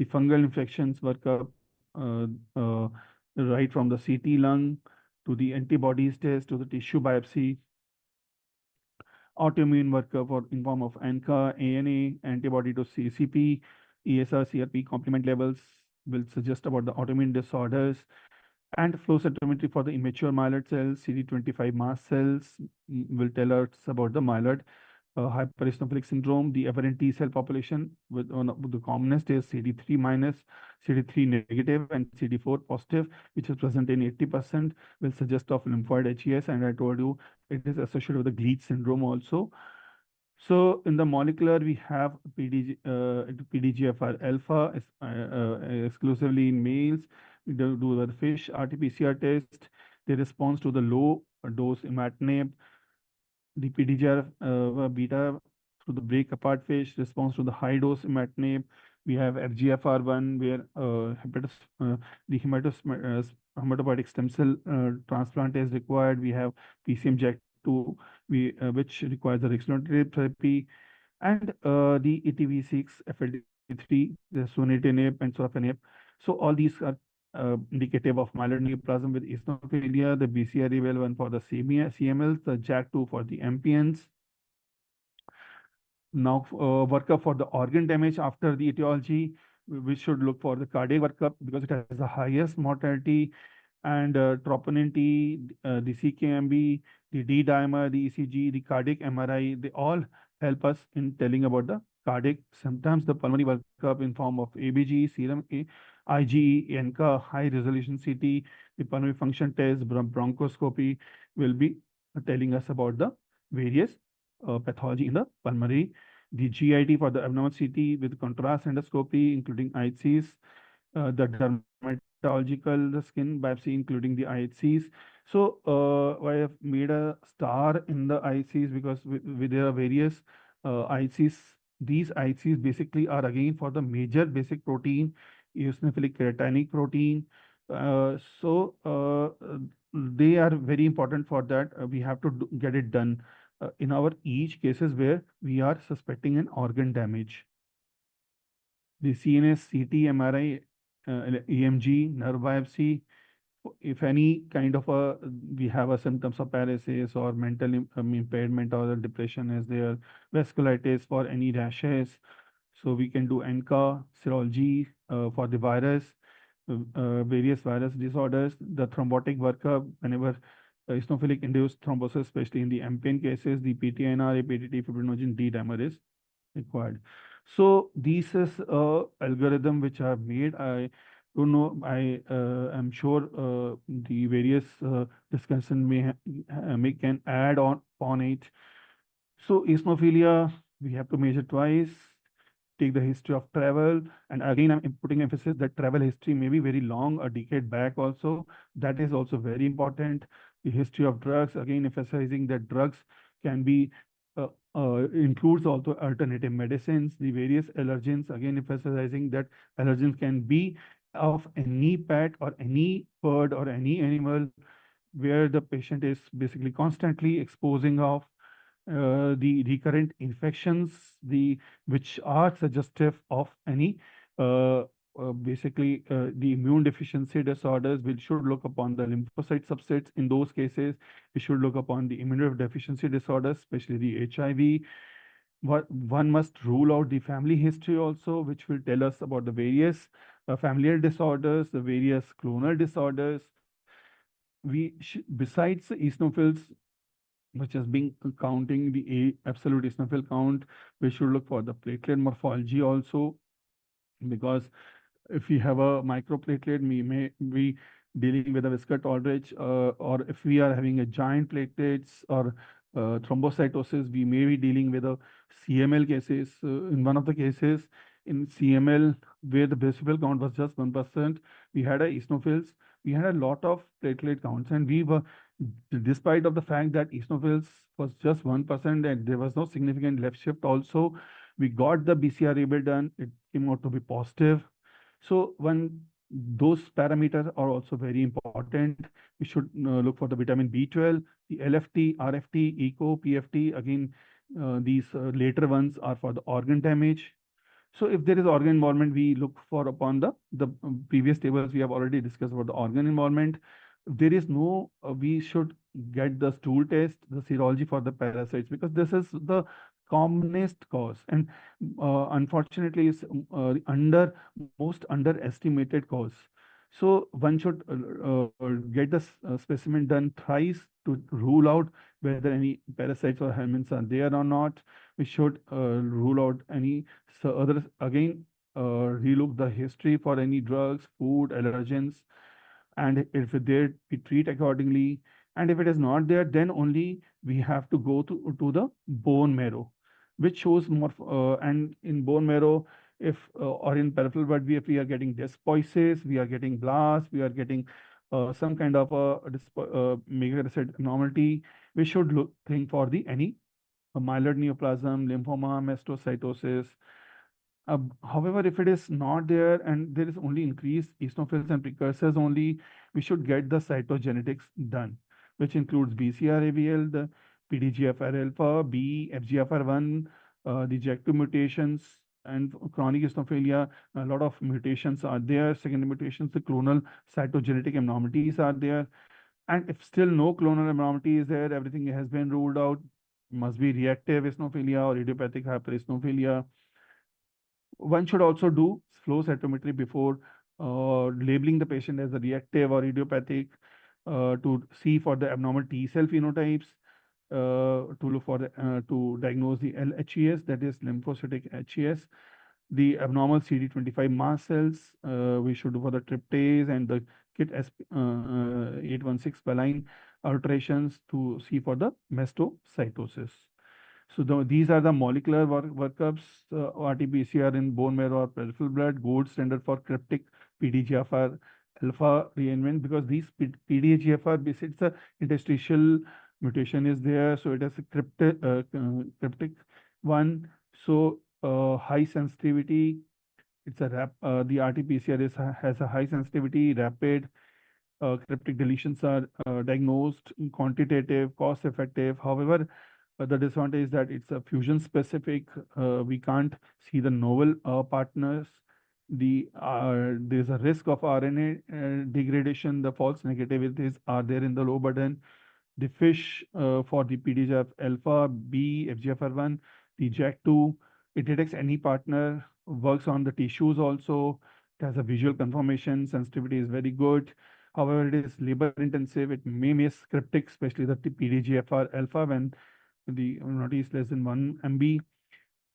fungal infections workup, uh, uh, right from the CT lung to the antibodies test to the tissue biopsy, autoimmune workup for in form of ANCA, ANA, antibody to CCP, ESR, CRP complement levels will suggest about the autoimmune disorders, and flow cytometry for the immature myeloid cells, CD25 mast cells will tell us about the myeloid hypereosinophilic syndrome. The aberrant T cell population with one of the commonest is CD3 minus, CD3 negative, and CD4 positive, which is present in 80%, will suggest of lymphoid HES. And I told you it is associated with the Gleach syndrome also. So in the molecular, we have PDGFR alpha exclusively in males. We do the fish RT-PCR test. The response to the low dose imatinib, the PDGR beta through the break apart fish, response to the high dose imatinib. We have FGFR1 where the hematopoietic stem cell transplant is required. We have PCM Jack2 which requires the regulatory therapy, and the ETV6, FLD3, the sunitinib and sorafenib. So all these are indicative of myeloid neoplasm with eosinophilia, the BCR-ABL1 for the CMLs, the JAK2 for the MPNs. Now, workup for the organ damage after the etiology, we should look for the cardiac workup because it has the highest mortality, and troponin T, the CKMB, the D dimer, the ECG, the cardiac MRI, they all help us in telling about the cardiac symptoms. The pulmonary workup in form of ABG, serum IgE, ENCA, high resolution CT, the pulmonary function test, bronchoscopy will be telling us about the various pathology in the pulmonary. The GIT for the abnormal CT with contrast endoscopy, including IHCs, the dermatological, the skin biopsy, including the IHCs. So I have made a star in the IHCs because there are various IHCs. These IHCs basically are again for the major basic protein, eosinophilic keratinic protein. They are very important for that. We have to get it done in our each cases where we are suspecting an organ damage. The CNS, CT, MRI, EMG, nerve biopsy, if any kind of a we have a symptoms of paralysis or mental impairment or depression is there, vasculitis for any rashes, so we can do NCA, serology for the virus, various virus disorders, the thrombotic workup whenever eosinophilic induced thrombosis, especially in the MPN cases, the PTNR, APTT, fibrinogen D dimer is required. So this is a algorithm which I have made. I don't know. I am sure the various discussion may can add on it. So eosinophilia we have to measure twice. Take the history of travel, and again I'm putting emphasis that travel history may be very long, a decade back also. That is also very important. The history of drugs, again emphasizing that drugs can be includes also alternative medicines, the various allergens, again emphasizing that allergens can be of any pet or any bird or any animal where the patient is basically constantly exposing of the recurrent infections, the which are suggestive of any the immune deficiency disorders. We should look upon the lymphocyte subsets. In those cases, we should look upon the immunodeficiency disorders, especially the HIV. One must rule out the family history also, which will tell us about the various familial disorders, the various clonal disorders. Besides eosinophils, which has been counting the absolute eosinophil count, we should look for the platelet morphology also, because if we have a microplatelet, we may be dealing with a viscous Aldrich, or if we are having a giant platelets or thrombocytosis, we may be dealing with a CML cases. In one of the cases in CML, where the basophil count was just 1%, we had a eosinophils, we had a lot of platelet counts, and we were, despite of the fact that eosinophils was just 1% and there was no significant left shift also, we got the BCR-ABL done. It came out to be positive. So when those parameters are also very important, we should look for the vitamin B12, the LFT, RFT, ECO, PFT. Again, these later ones are for the organ damage. So if there is organ involvement, we look for upon the previous tables we have already discussed about the organ involvement. If there is no, we should get the stool test, the serology for the parasites, because this is the commonest cause, and unfortunately is most underestimated cause. So one should get the specimen done thrice to rule out whether any parasites or helminths are there or not. We should rule out any others again. Relook the history for any drugs, food, allergens, and if there, we treat accordingly. And if it is not there, then only we have to go to the bone marrow, which shows more. And in bone marrow, if or in peripheral blood, if we are getting dysbiosis, we are getting blast, we are getting some kind of a megakaryocyte abnormality, we should think for the any myeloid neoplasm, lymphoma, mastocytosis. However, if it is not there and there is only increased eosinophils and precursors only, we should get the cytogenetics done, which includes BCR-ABL, the PDGFR alpha, B, FGFR1, the JAK2 mutations, and chronic eosinophilia. A lot of mutations are there. Secondary mutations, the clonal cytogenetic abnormalities are there. And if still no clonal abnormality is there, everything has been ruled out. Must be reactive eosinophilia or idiopathic hypereosinophilia. One should also do flow cytometry before labeling the patient as a reactive or idiopathic, to see for the abnormal T cell phenotypes, to look for to diagnose the LHES, that is lymphocytic HES, the abnormal CD25 mast cells. We should do for the tryptase and the KIT 816 baline alterations to see for the mastocytosis. So these are the molecular workups, RT-PCR in bone marrow or peripheral blood, gold standard for cryptic PDGFR alpha rearrangement, because these PDGFR, it's a interstitial mutation is there, so it is a cryptic one. So high sensitivity. It's a the RT-PCR has a high sensitivity, rapid. Cryptic deletions are diagnosed, quantitative, cost effective. However, the disadvantage is that it's a fusion specific. We can't see the novel partners. There's a risk of RNA degradation. The false negativities are there in the low burden. The fish for the PDGF alpha, B, FGFR1, the JAK2. It detects any partner, works on the tissues also. It has a visual confirmation. Sensitivity is very good. However, it is labor intensive. It may miss cryptic, especially the PDGFR alpha when the not is less than 1 MB.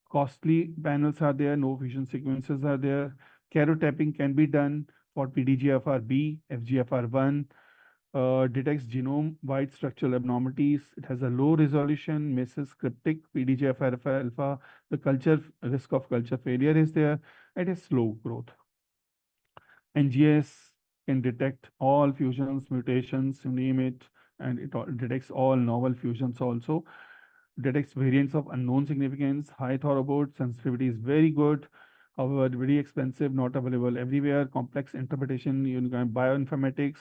Costly panels are there, no fusion sequences are there. Karyotyping can be done for PDGFR-B, FGFR1, detects genome-wide structural abnormalities. It has a low resolution, misses cryptic PDGFR alpha. The culture risk of culture failure is there. It is slow growth. NGS can detect all fusions, mutations, you name it, and it detects all novel fusions also. Detects variants of unknown significance, high throughput, sensitivity is very good. However, very expensive, not available everywhere. Complex interpretation, bioinformatics,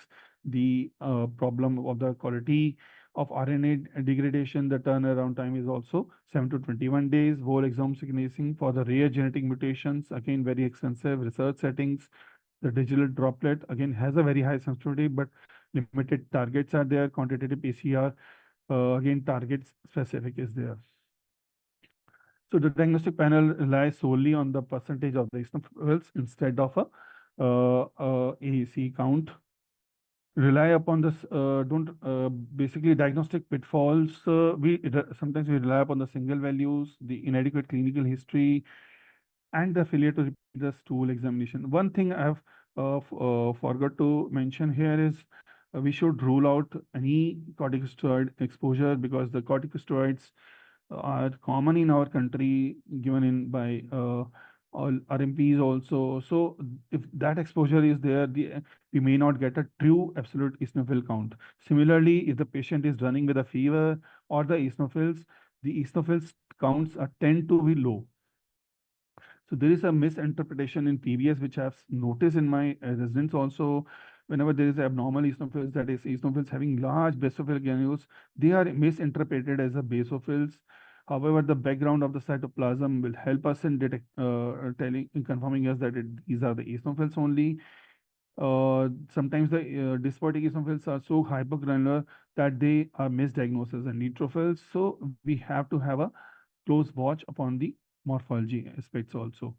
the problem of the quality of RNA degradation, the turnaround time is also 7 to 21 days. Whole exome sequencing for the rare genetic mutations, again, very expensive. Research settings, the digital droplet, again, has a very high sensitivity, but limited targets are there. Quantitative PCR, again, target specific is there. So the diagnostic panel relies solely on the percentage of the eosinophils instead of a AEC count. Rely upon this, don't basically diagnostic pitfalls. Sometimes we rely upon the single values, the inadequate clinical history, and the failure to repeat the stool examination. One thing I have forgot to mention here is we should rule out any corticosteroid exposure, because the corticosteroids are common in our country, given in by all RMPs also. So if that exposure is there, we may not get a true absolute eosinophil count. Similarly, if the patient is running with a fever or the eosinophils counts are tend to be low. So there is a misinterpretation in PBS, which I've noticed in my residents also. Whenever there is abnormal eosinophils, that is eosinophils having large basophil granules, they are misinterpreted as a basophils. However, the background of the cytoplasm will help us in confirming us that these are the eosinophils only. Sometimes the dysbiotic eosinophils are so hypergranular that they are misdiagnosed as neutrophils. So we have to have a close watch upon the morphology aspects also.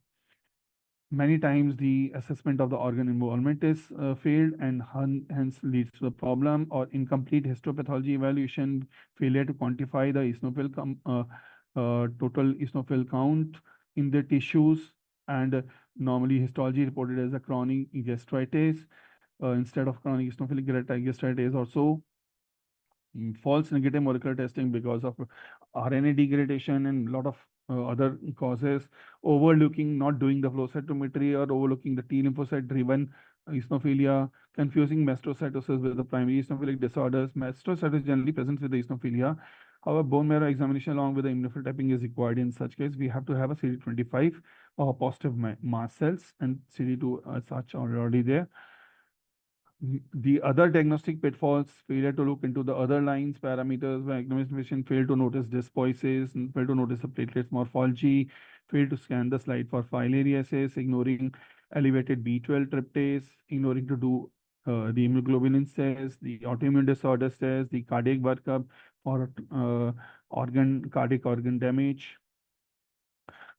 Many times the assessment of the organ involvement is failed and hence leads to the problem or incomplete histopathology evaluation, failure to quantify the total eosinophil count in the tissues, and normally histology reported as a chronic gastritis instead of chronic eosinophilic gastritis or so. False negative molecular testing because of RNA degradation and a lot of other causes, overlooking, not doing the flow cytometry or overlooking the T lymphocyte driven eosinophilia, confusing mastocytosis with the primary eosinophilic disorders. Mastocytosis generally presents with the eosinophilia. However, bone marrow examination along with the immunophenotyping is required in such case. We have to have a CD25 or positive mast cells, and CD2 as such are already there. The other diagnostic pitfalls, failure to look into the other lines, parameters, where examination failed to notice dysbiosis, failed to notice the platelets morphology, failed to scan the slide for filariasis, ignoring elevated B12 tryptase, ignoring to do the immunoglobulin test, the autoimmune disorders test, the cardiac workup for cardiac organ damage.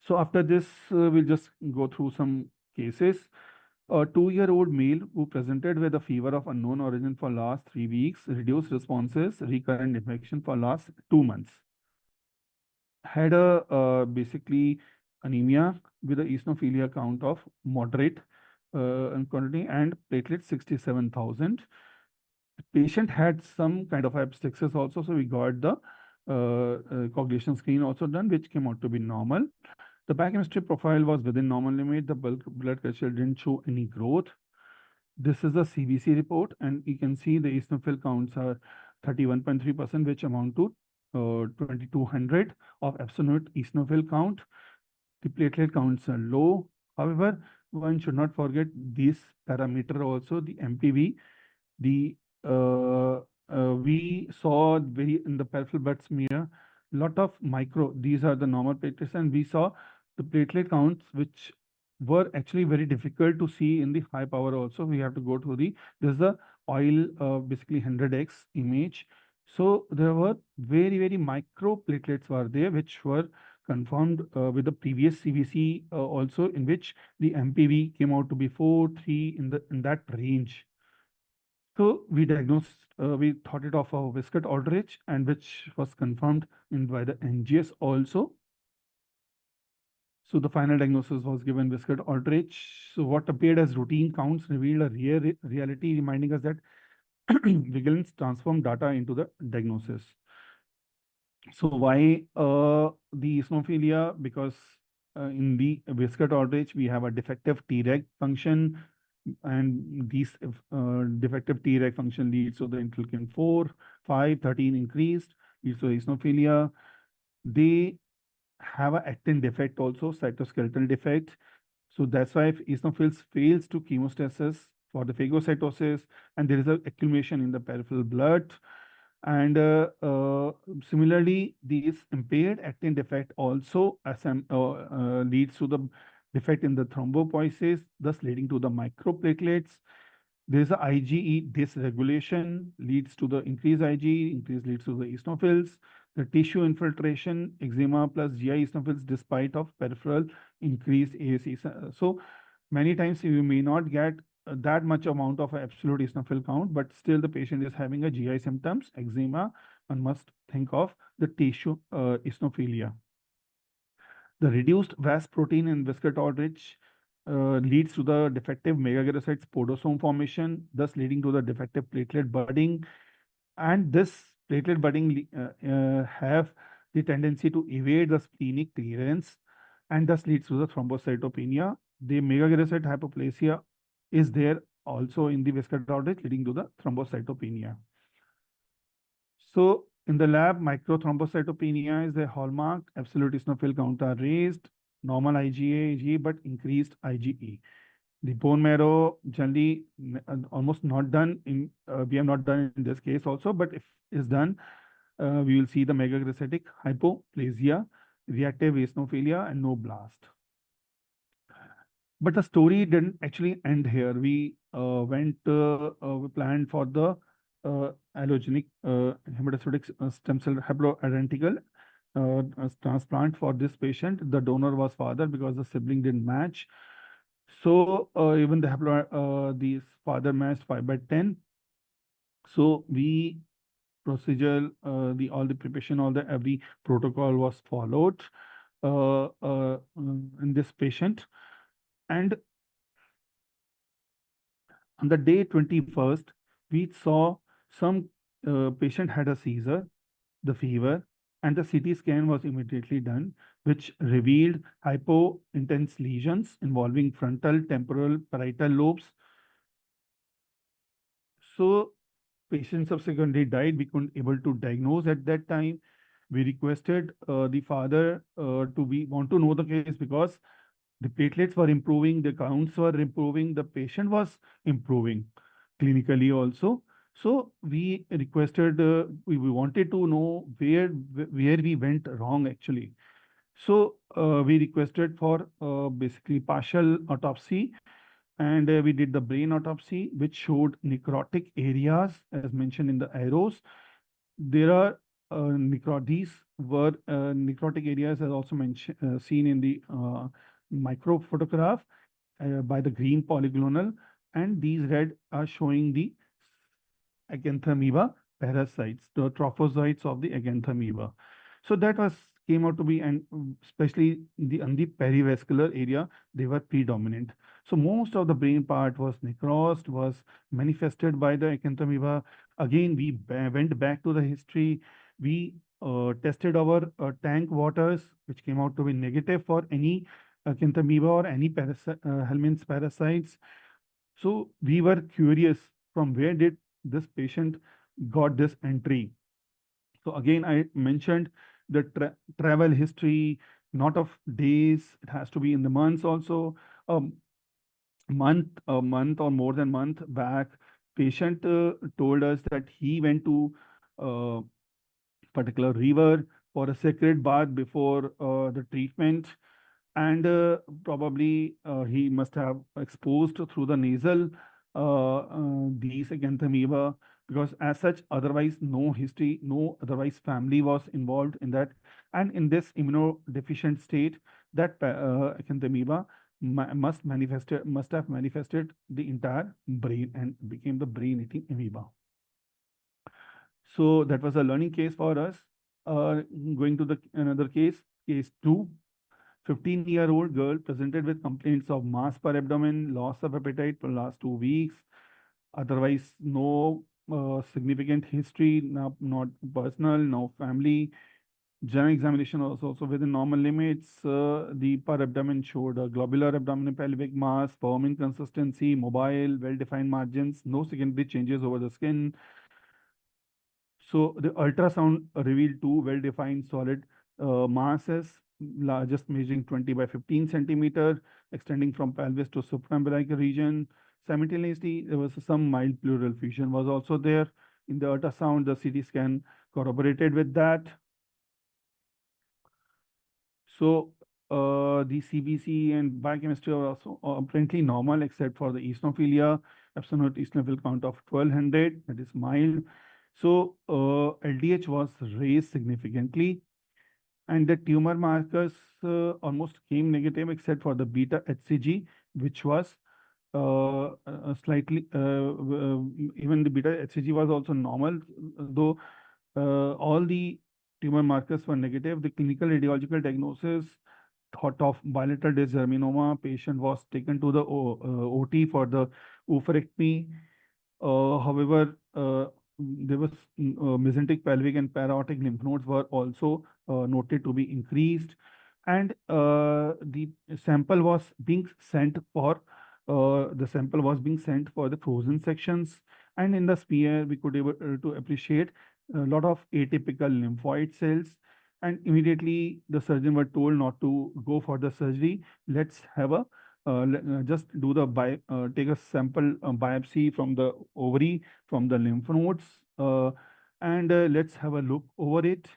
So after this, we'll just go through some cases. A 2-year-old male who presented with a fever of unknown origin for last 3 weeks, reduced responses, recurrent infection for last 2 months. Had a basically anemia with a eosinophilia count of moderate in quantity and platelets 67,000. The patient had some kind of abscesses also, so we got the coagulation screen also done, which came out to be normal. The biochemistry profile was within normal limit. The bulk blood pressure didn't show any growth. This is a CBC report, and you can see the eosinophil counts are 31.3%, which amount to 2200 of absolute eosinophil count. The platelet counts are low. However, one should not forget this parameter also, the MPV. The we saw very in the peripheral blood smear lot of micro. These are the normal platelets, and we saw the platelet counts which were actually very difficult to see in the high power. Also, we have to go to the there's the oil basically 100x image. So there were very micro platelets were there which were confirmed with the previous CBC also, in which the MPV came out to be 4, 3 in that range. So we diagnosed, we thought it of a viscid outrage, and which was confirmed by the NGS also. So the final diagnosis was given viscid outrage. So what appeared as routine counts revealed a reality, reminding us that vigilance transformed data into the diagnosis. So why the eosinophilia? Because in the viscid outrage, we have a defective Treg function, and these defective Treg function leads to the interleukin 4, 5, 13 increased, leads to eosinophilia. They have an actin defect also, cytoskeletal defect. So that's why if eosinophils fails to chemostasis for the phagocytosis, and there is a accumulation in the peripheral blood. And similarly, this impaired actin defect also leads to the defect in the thrombopoiesis, thus leading to the microplatelets. There is a IgE dysregulation, leads to the increased IgE, increase leads to the eosinophils. The tissue infiltration, eczema plus GI eosinophils despite of peripheral increased ASE. So many times you may not get that much amount of absolute eosinophil count, but still the patient is having a GI symptoms, eczema. One must think of the tissue eosinophilia. The reduced VAS protein in viscid outrage leads to the defective megakaryocyte spodosome formation, thus leading to the defective platelet budding. And this platelet budding have the tendency to evade the splenic clearance, and thus leads to the thrombocytopenia. The megakaryocyte hypoplasia is there also in the viscid outrage, leading to the thrombocytopenia. So in the lab, microthrombocytopenia is a hallmark. Absolute eosinophil count are raised. normal IgA, but increased IgE. The bone marrow generally almost not done in, we have not done in this case also, but if is done, we will see the megakaryocytic hypoplasia, reactive eosinophilia, and no blast. But the story didn't actually end here. We planned for the allogenic hematopoietic stem cell haploidentical transplant for this patient. The donor was father because the sibling didn't match. So even the father matched 5/10. So we procedure, the all the preparation, all the every protocol was followed in this patient. And on the day 21st, we saw some patient had a seizure, the fever, and the CT scan was immediately done, which revealed hypo-intense lesions involving frontal, temporal, parietal lobes. So patient subsequently died. We couldn't able to diagnose at that time. We requested the father to we want to know the case because the platelets were improving, the counts were improving, the patient was improving clinically also. So we requested, we wanted to know where we went wrong actually. So we requested for basically partial autopsy, and we did the brain autopsy, which showed necrotic areas as mentioned in the arrows. There are these were necrotic areas as also mentioned seen in the micro photograph by the green polygonal, and these red are showing the Acanthamoeba parasites, the trophozoites of the Acanthamoeba. So that was came out to be, and especially on the perivascular area, they were predominant. So most of the brain part was necrosed, was manifested by the Acanthamoeba. Again, we went back to the history. We tested our tank waters, which came out to be negative for any Acanthamoeba or any Helminth's parasites. So we were curious from where did this patient got this entry. So again, I mentioned the travel history, not of days, it has to be in the months also. Um, a month or more than month back, patient told us that he went to uh, particular river for a sacred bath before the treatment, and probably he must have exposed through the nasal these Acanthamoeba, because as such otherwise no history, no otherwise family was involved in that, and in this immunodeficient state that Acanthamoeba must have manifested the entire brain and became the brain eating amoeba. So that was a learning case for us. Uh, Going to the another case, case 2. 15-year-old girl presented with complaints of mass per abdomen, loss of appetite for last 2 weeks. Otherwise, no significant history, not personal, no family. General examination was also within normal limits. The per abdomen showed a globular abdominal pelvic mass, firm in consistency, mobile, well-defined margins, no secondary changes over the skin. So the ultrasound revealed two well-defined solid masses, largest measuring 20 by 15 centimeter, extending from pelvis to supraumbilical region. Simultaneously, there was some mild pleural effusion was also there. In the ultrasound, the CT scan corroborated with that. So the CBC and biochemistry are also apparently normal except for the eosinophilia, absolute eosinophil count of 1200, that is mild. So LDH was raised significantly, and the tumor markers almost came negative except for the beta HCG, which was slightly, even the beta HCG was also normal, though all the tumor markers were negative. The clinical radiological diagnosis thought of bilateral dysgerminoma. Patient was taken to the OT for the oophorectomy. However, there was mesenteric pelvic and para-aortic lymph nodes were also noted to be increased, and the sample was being sent for the frozen sections, and in the smear we could able to appreciate a lot of atypical lymphoid cells, and immediately the surgeon were told not to go for the surgery. Let's have a just do the take a sample biopsy from the ovary, from the lymph nodes, and let's have a look over it,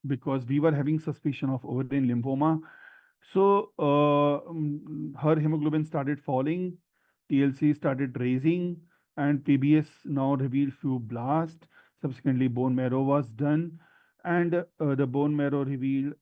because we were having suspicion of ovarian lymphoma. So her hemoglobin started falling, TLC started raising, and PBS now revealed few blasts. Subsequently, bone marrow was done, and the bone marrow revealed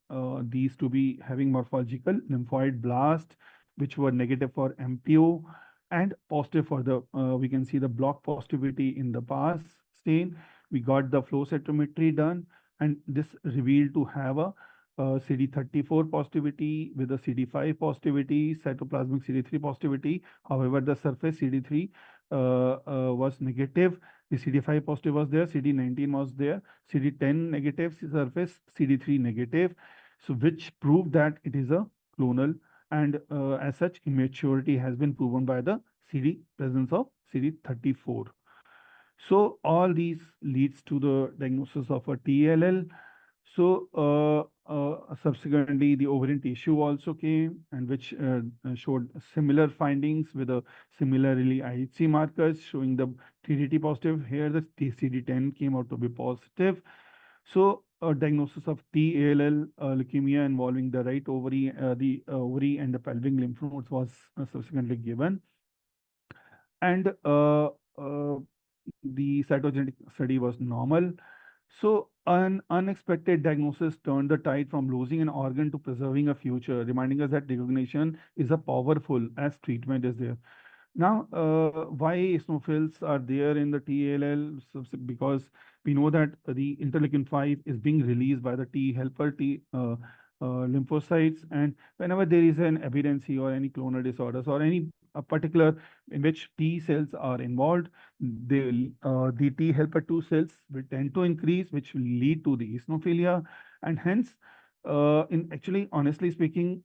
these to be having morphological lymphoid blast, which were negative for MPO and positive for the, we can see the block positivity in the past stain. We got the flow cytometry done, and this revealed to have a CD34 positivity with a CD5 positivity, cytoplasmic CD3 positivity. However, the surface CD3 was negative. The CD5 positive was there, CD19 was there, CD10 negative, surface CD3 negative. So, which proved that it is a clonal, and as such, immaturity has been proven by the CD presence of CD34. So all these leads to the diagnosis of a TLL. So subsequently, the ovarian tissue also came, and which showed similar findings with a similarly IHC markers showing the TDT positive. Here, the TCD10 came out to be positive. So a diagnosis of TALL leukemia involving the right ovary, the ovary and the pelvic lymph nodes was subsequently given, and the cytogenetic study was normal. So, an unexpected diagnosis turned the tide from losing an organ to preserving a future, reminding us that recognition is a powerful as treatment is there. Now, why eosinophils are there in the TALL? Because we know that the interleukin 5 is being released by the T helper T lymphocytes, and whenever there is an aberrancy or any clonal disorders or any a particular in which T cells are involved, the T helper 2 cells will tend to increase, which will lead to the eosinophilia, and hence, in actually, honestly speaking,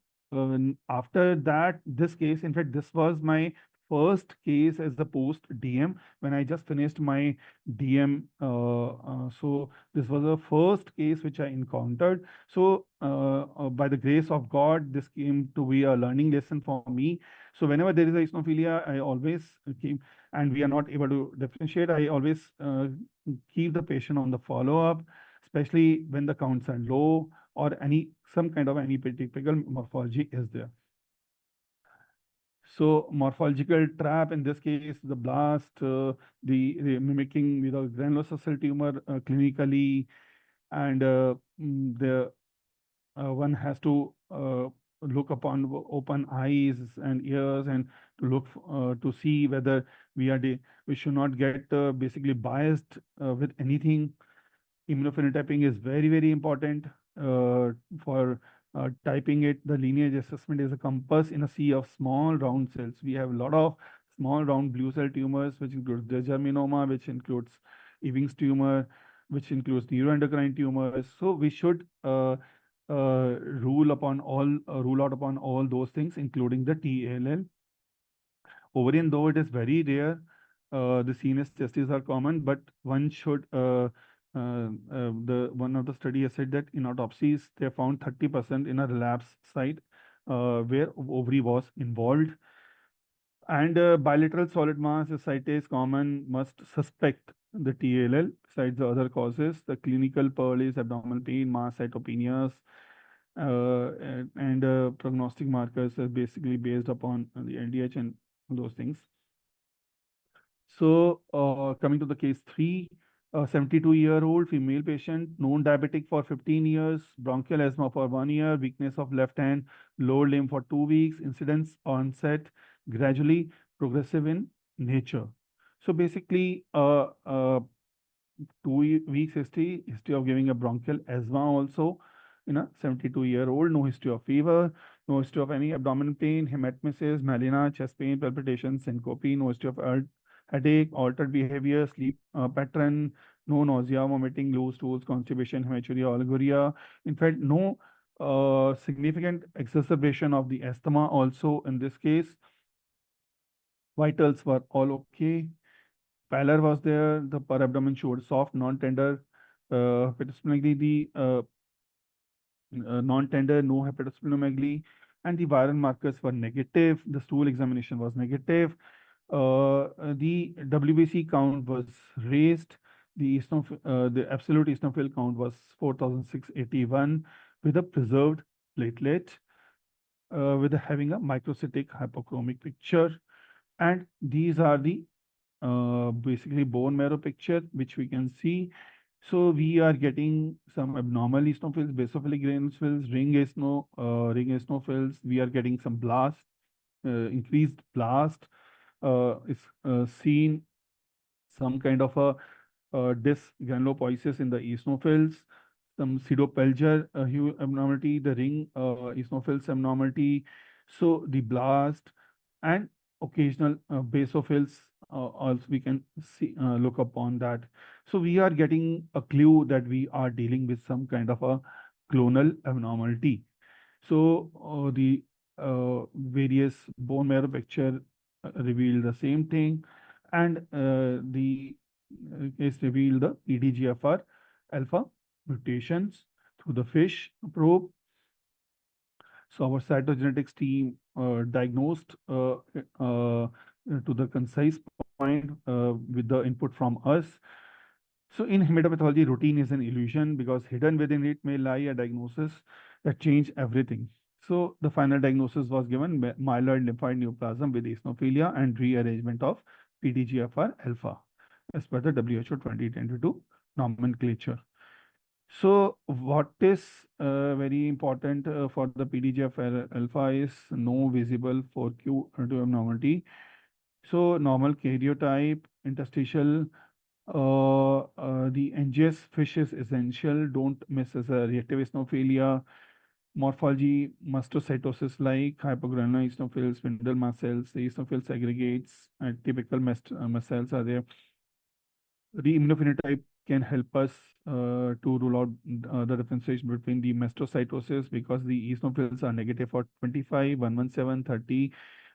after that, this case, in fact, this was my first case as a post DM when I just finished my DM. So this was the first case which I encountered. So by the grace of God, this came to be a learning lesson for me. So whenever there is a eosinophilia, I always keep, and we are not able to differentiate, I always keep the patient on the follow-up, especially when the counts are low or any some kind of any typical morphology is there. So morphological trap in this case, the blast, the mimicking with a granulosa cell tumor clinically, and the one has to look upon open eyes and ears, and to look to see whether we should not get basically biased with anything. Immunophenotyping is very, very important for typing it. The lineage assessment is a compass in a sea of small round cells. We have a lot of small round blue cell tumors, which includes desgerminoma, which includes Ewing's tumor, which includes neuroendocrine tumors. So we should rule out upon all those things, including the TALL. Ovarian, though it is very rare, the CNS testes are common, but one should the one of the study has said that in autopsies they found 30% in a relapse site where ovary was involved. And bilateral solid mass ascites common, must suspect the TALL besides the other causes. The clinical pearl is abdominal pain, mass cytopenias, and prognostic markers are basically based upon the LDH and those things. So, coming to the case 3, a 72-year-old female patient, known diabetic for 15 years, bronchial asthma for 1 year, weakness of left hand, lower limb for 2 weeks, incidence onset gradually, progressive in nature. So basically, 2 weeks history of giving a bronchial asthma also in a 72-year-old, no history of fever, no history of any abdominal pain, hematemesis, melena, chest pain, palpitations, syncope, no history of headache, altered behavior, sleep pattern, no nausea, vomiting, loose stools, constipation, hematuria, oliguria. In fact, no significant exacerbation of the asthma also in this case. Vitals were all okay. Pallor was there. The per abdomen showed soft, non-tender hepatosplenomegaly, the non-tender, no hepatosplenomegaly, and the viral markers were negative. The stool examination was negative. The WBC count was raised. The absolute eosinophil count was 4,681 with a preserved platelet, with having a microcytic hypochromic picture. And these are the basically bone marrow picture, which we can see. So we are getting some abnormal eosinophils, basophilic eosinophils, ring eosinophils. We are getting some blast, increased blast. Is seen some kind of a dysgranulopoiesis in the eosinophils, some pseudopelger hue abnormality, the ring eosinophils abnormality. So the blast and occasional basophils also we can see look upon that. So we are getting a clue that we are dealing with some kind of a clonal abnormality. So the various bone marrow picture reveal the same thing, and the case reveal the PDGFR alpha mutations through the fish probe. So our cytogenetics team diagnosed to the concise point with the input from us. So in hematopathology, routine is an illusion because hidden within it may lie a diagnosis that change everything. So the final diagnosis was given myeloid lymphoid neoplasm with eosinophilia and rearrangement of PDGFR alpha as per the WHO 2022 nomenclature. So what is very important for the PDGFR alpha is no visible 4q abnormality. So normal karyotype, interstitial, the NGS fish is essential. Don't miss as a reactive eosinophilia. Morphology, mastocytosis like hypogranular eosinophils, spindle mast cells, the eosinophil segregates, and typical mast cells are there. The immunophenotype can help us to rule out the differentiation between the mastocytosis because the eosinophils are negative for 25, 117, 30,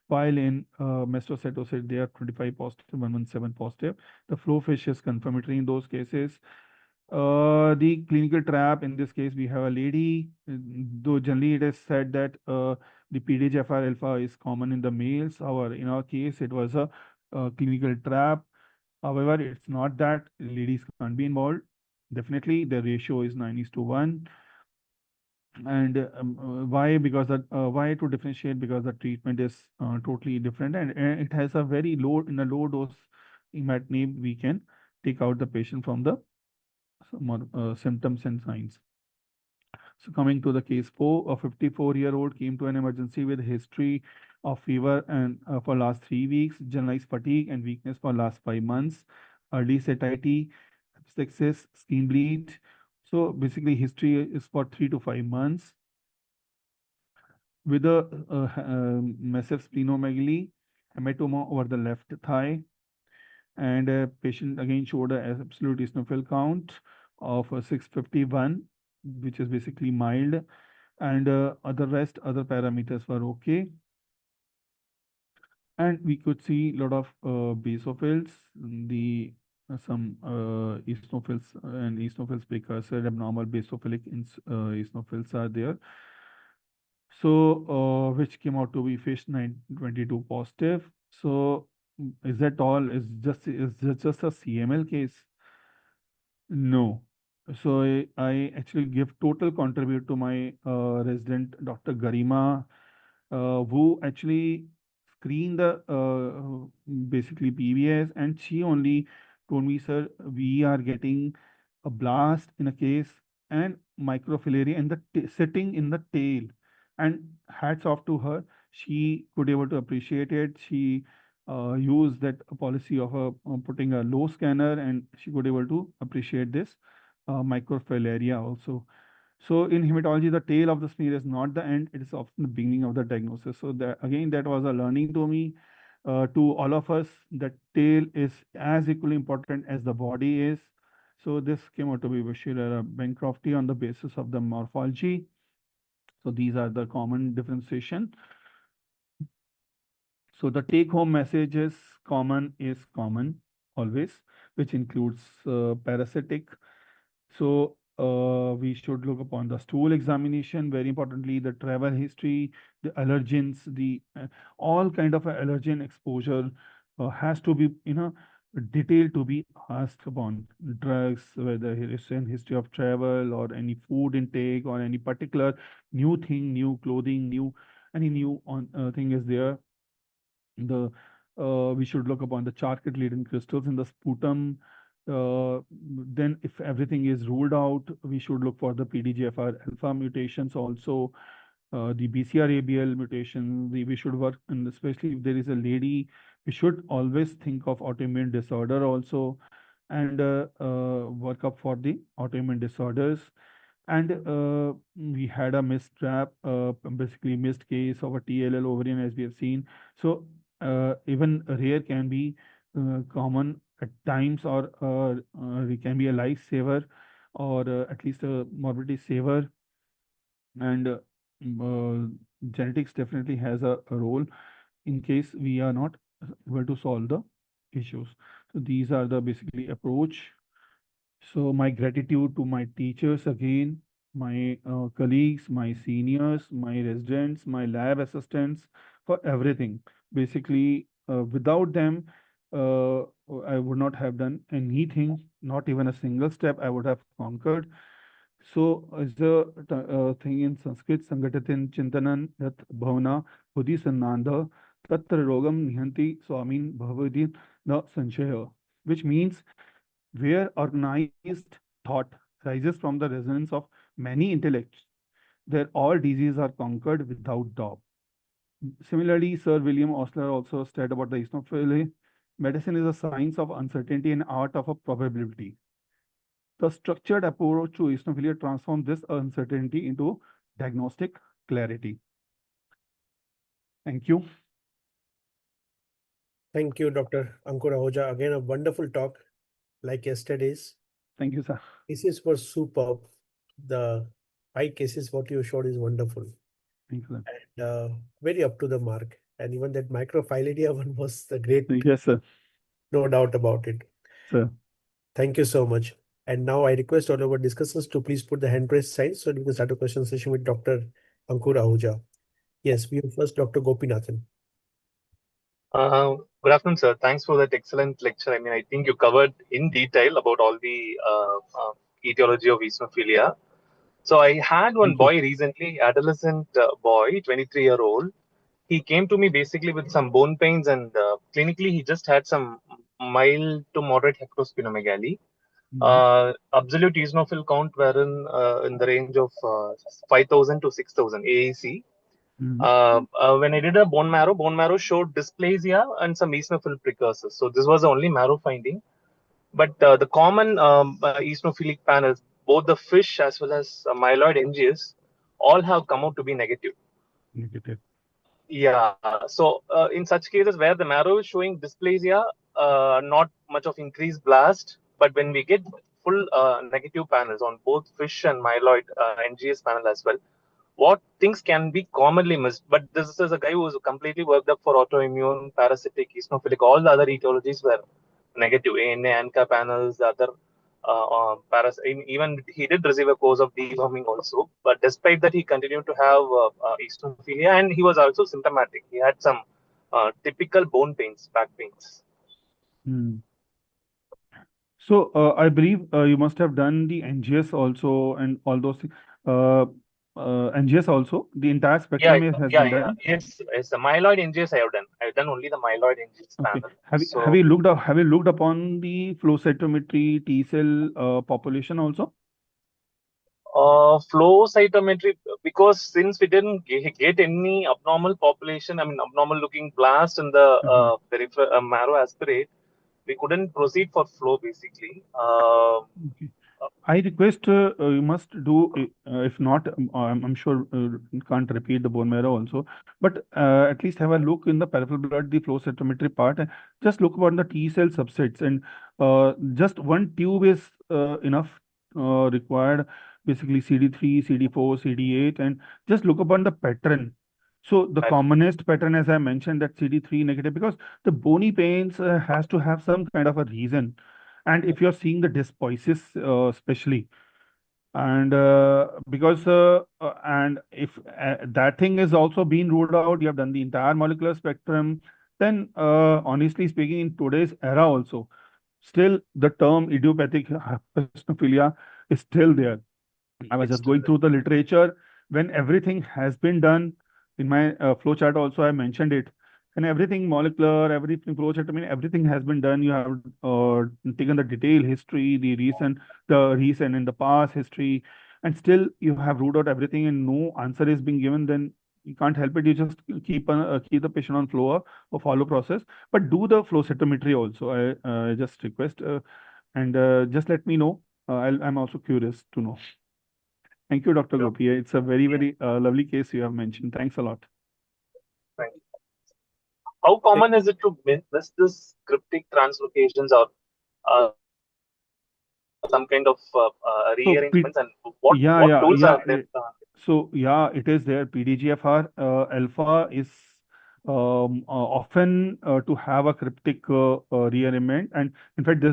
while in mastocytosis they are 25 positive, 117 positive. The flow fish is confirmatory in those cases. The clinical trap in this case, we have a lady, though generally it is said that the PDGFR alpha is common in the males. However, in our case, it was a clinical trap. However, it's not that ladies can't be involved. Definitely, the ratio is 9:1. And why? Because that why to differentiate? Because the treatment is totally different, and it has a very low in a low dose imatinib. We can take out the patient from the symptoms and signs. So coming to the case 4, a 54-year-old came to an emergency with history of fever and for last 3 weeks, generalized fatigue and weakness for last 5 months, early satiety, abscesses, skin bleed. So basically history is for 3 to 5 months with a massive splenomegaly, hematoma over the left thigh, and patient again showed an absolute eosinophil count of 651, which is basically mild, and other parameters were okay. And we could see a lot of basophils, the some eosinophils and eosinophils precursor abnormal basophilic eosinophils are there. So which came out to be fish 922 positive. So is that all? Is just a CML case? No. So I actually give total contribute to my resident Dr. Garima, who actually screened the basically PBS, and she only told me, sir, we are getting a blast in a case and microfilariae and the sitting in the tail. And hats off to her. She could able to appreciate it. She used that policy of putting a low scanner, and she could able to appreciate this microfilaria also. So in hematology, the tail of the smear is not the end; it is often the beginning of the diagnosis. So that again, that was a learning to me, to all of us. That tail is as equally important as the body is. So this came out to be Bashir Bancrofty on the basis of the morphology. So these are the common differentiation. So the take-home message is common always, which includes parasitic So we should look upon the stool examination, very importantly, the travel history, the allergens, the all kind of allergen exposure has to be, detailed to be asked upon. Drugs, whether it is in history of travel or any food intake or any particular new thing, new clothing, any new on thing is there. The We should look upon the charcoal-laden crystals in the sputum. Then, if everything is ruled out, we should look for the PDGFR alpha mutations also, the BCR-ABL mutation. We should work, and especially if there is a lady, we should always think of autoimmune disorder also, and work up for the autoimmune disorders. And we had a missed trap, basically missed case of a TLL ovarian, as we have seen. So even rare can be common at times, or it can be a lifesaver, or at least a morbidity saver. And genetics definitely has a role in case we are not able to solve the issues. So these are the basically approach. So my gratitude to my teachers again, my colleagues, my seniors, my residents, my lab assistants for everything. Basically, without them, uh, I would not have done anything, not even a single step I would have conquered. So, is the thing in Sanskrit, Sangatatin Chintanan Yat Bhavana Hudi Sannandha Tatra Rogam Nihanti Swamin Bhavadin Na Sanshaya, which means where organized thought rises from the resonance of many intellects, there all diseases are conquered without doubt. Similarly, Sir William Osler also said about the Eosinophilia, medicine is a science of uncertainty and art of a probability. The structured approach to eosinophilia transforms this uncertainty into diagnostic clarity. Thank you. Thank you, Dr. Ankur Ahuja. Again, a wonderful talk like yesterday's. Thank you, sir. Cases were superb. The 5 cases what you showed is wonderful Thank you, sir. and very up to the mark. And even that microphylaria one was the great, Yes, sir. no doubt about it. Sir. Thank you so much. And now I request all our discussants to please put the hand raise sign so we can start a question session with Dr. Ankur Ahuja. Yes, we have first Dr. Gopinathan. Good afternoon, sir. Thanks for that excellent lecture. I mean, I think you covered in detail about all the etiology of eosinophilia. So I had one Thank you. boy recently, adolescent boy, 23-year-old. He came to me basically with some bone pains, and clinically he just had some mild to moderate hepatosplenomegaly. Absolute eosinophil count were in the range of 5,000 to 6,000 AEC. When I did a bone marrow showed dysplasia and some eosinophil precursors. So this was the only marrow finding. But the common eosinophilic panels, both the fish as well as myeloid NGS, all have come out to be negative. Negative. Yeah. So in such cases where the marrow is showing dysplasia, not much of increased blast, but when we get full negative panels on both fish and myeloid NGS panel as well, what things can be commonly missed? But this is a guy who was completely worked up for autoimmune, parasitic, eosinophilic, all the other etiologies were negative. ANA, ANCA panels, the other even he did receive a course of deworming also. But despite that, he continued to have eosinophilia, and he was also symptomatic. He had some typical bone pains, back pains. So I believe you must have done the NGS also and all those things. NGS also, the entire spectrum has been done. Yes, the myeloid NGS I have done. I have done only the myeloid NGS Okay. panel. Have you looked upon the flow cytometry T cell population also? Flow cytometry, because since we didn't get any abnormal population, I mean abnormal looking blast in the peripheral marrow aspirate, we couldn't proceed for flow basically. Okay. I request you must do, if not, I'm sure you can't repeat the bone marrow also, but at least have a look in the peripheral blood, the flow cytometry part, and just look upon the T cell subsets, and just one tube is enough required, basically CD3, CD4, CD8, and just look upon the pattern. So the commonest pattern, as I mentioned, that CD3 negative, because the bony pains has to have some kind of a reason. And if you're seeing the dysbiosis, especially, and and if that thing is also being ruled out, you have done the entire molecular spectrum, then honestly speaking, in today's era also, still the term idiopathic hypersnophilia is still there. I was It's just still going through the literature when everything has been done. In my flow chart also I mentioned it, and everything molecular, everything flow chart, I mean everything has been done. You have taken the detailed history, the recent and the past history, and still you have ruled out everything and no answer is being given. Then you can't help it. You just keep the patient on flow or follow process, but do the flow cytometry also. I just request and just let me know. I'm also curious to know. Thank you, Dr. Sure. Gopi. It's a very, very lovely case you have mentioned. Thanks a lot. Thank you. How common is it to miss this cryptic translocations or some kind of So, rearrangements, and what yeah, tools are there? So, yeah, it is there. PDGFR alpha is often to have a cryptic rearrangement, and in fact,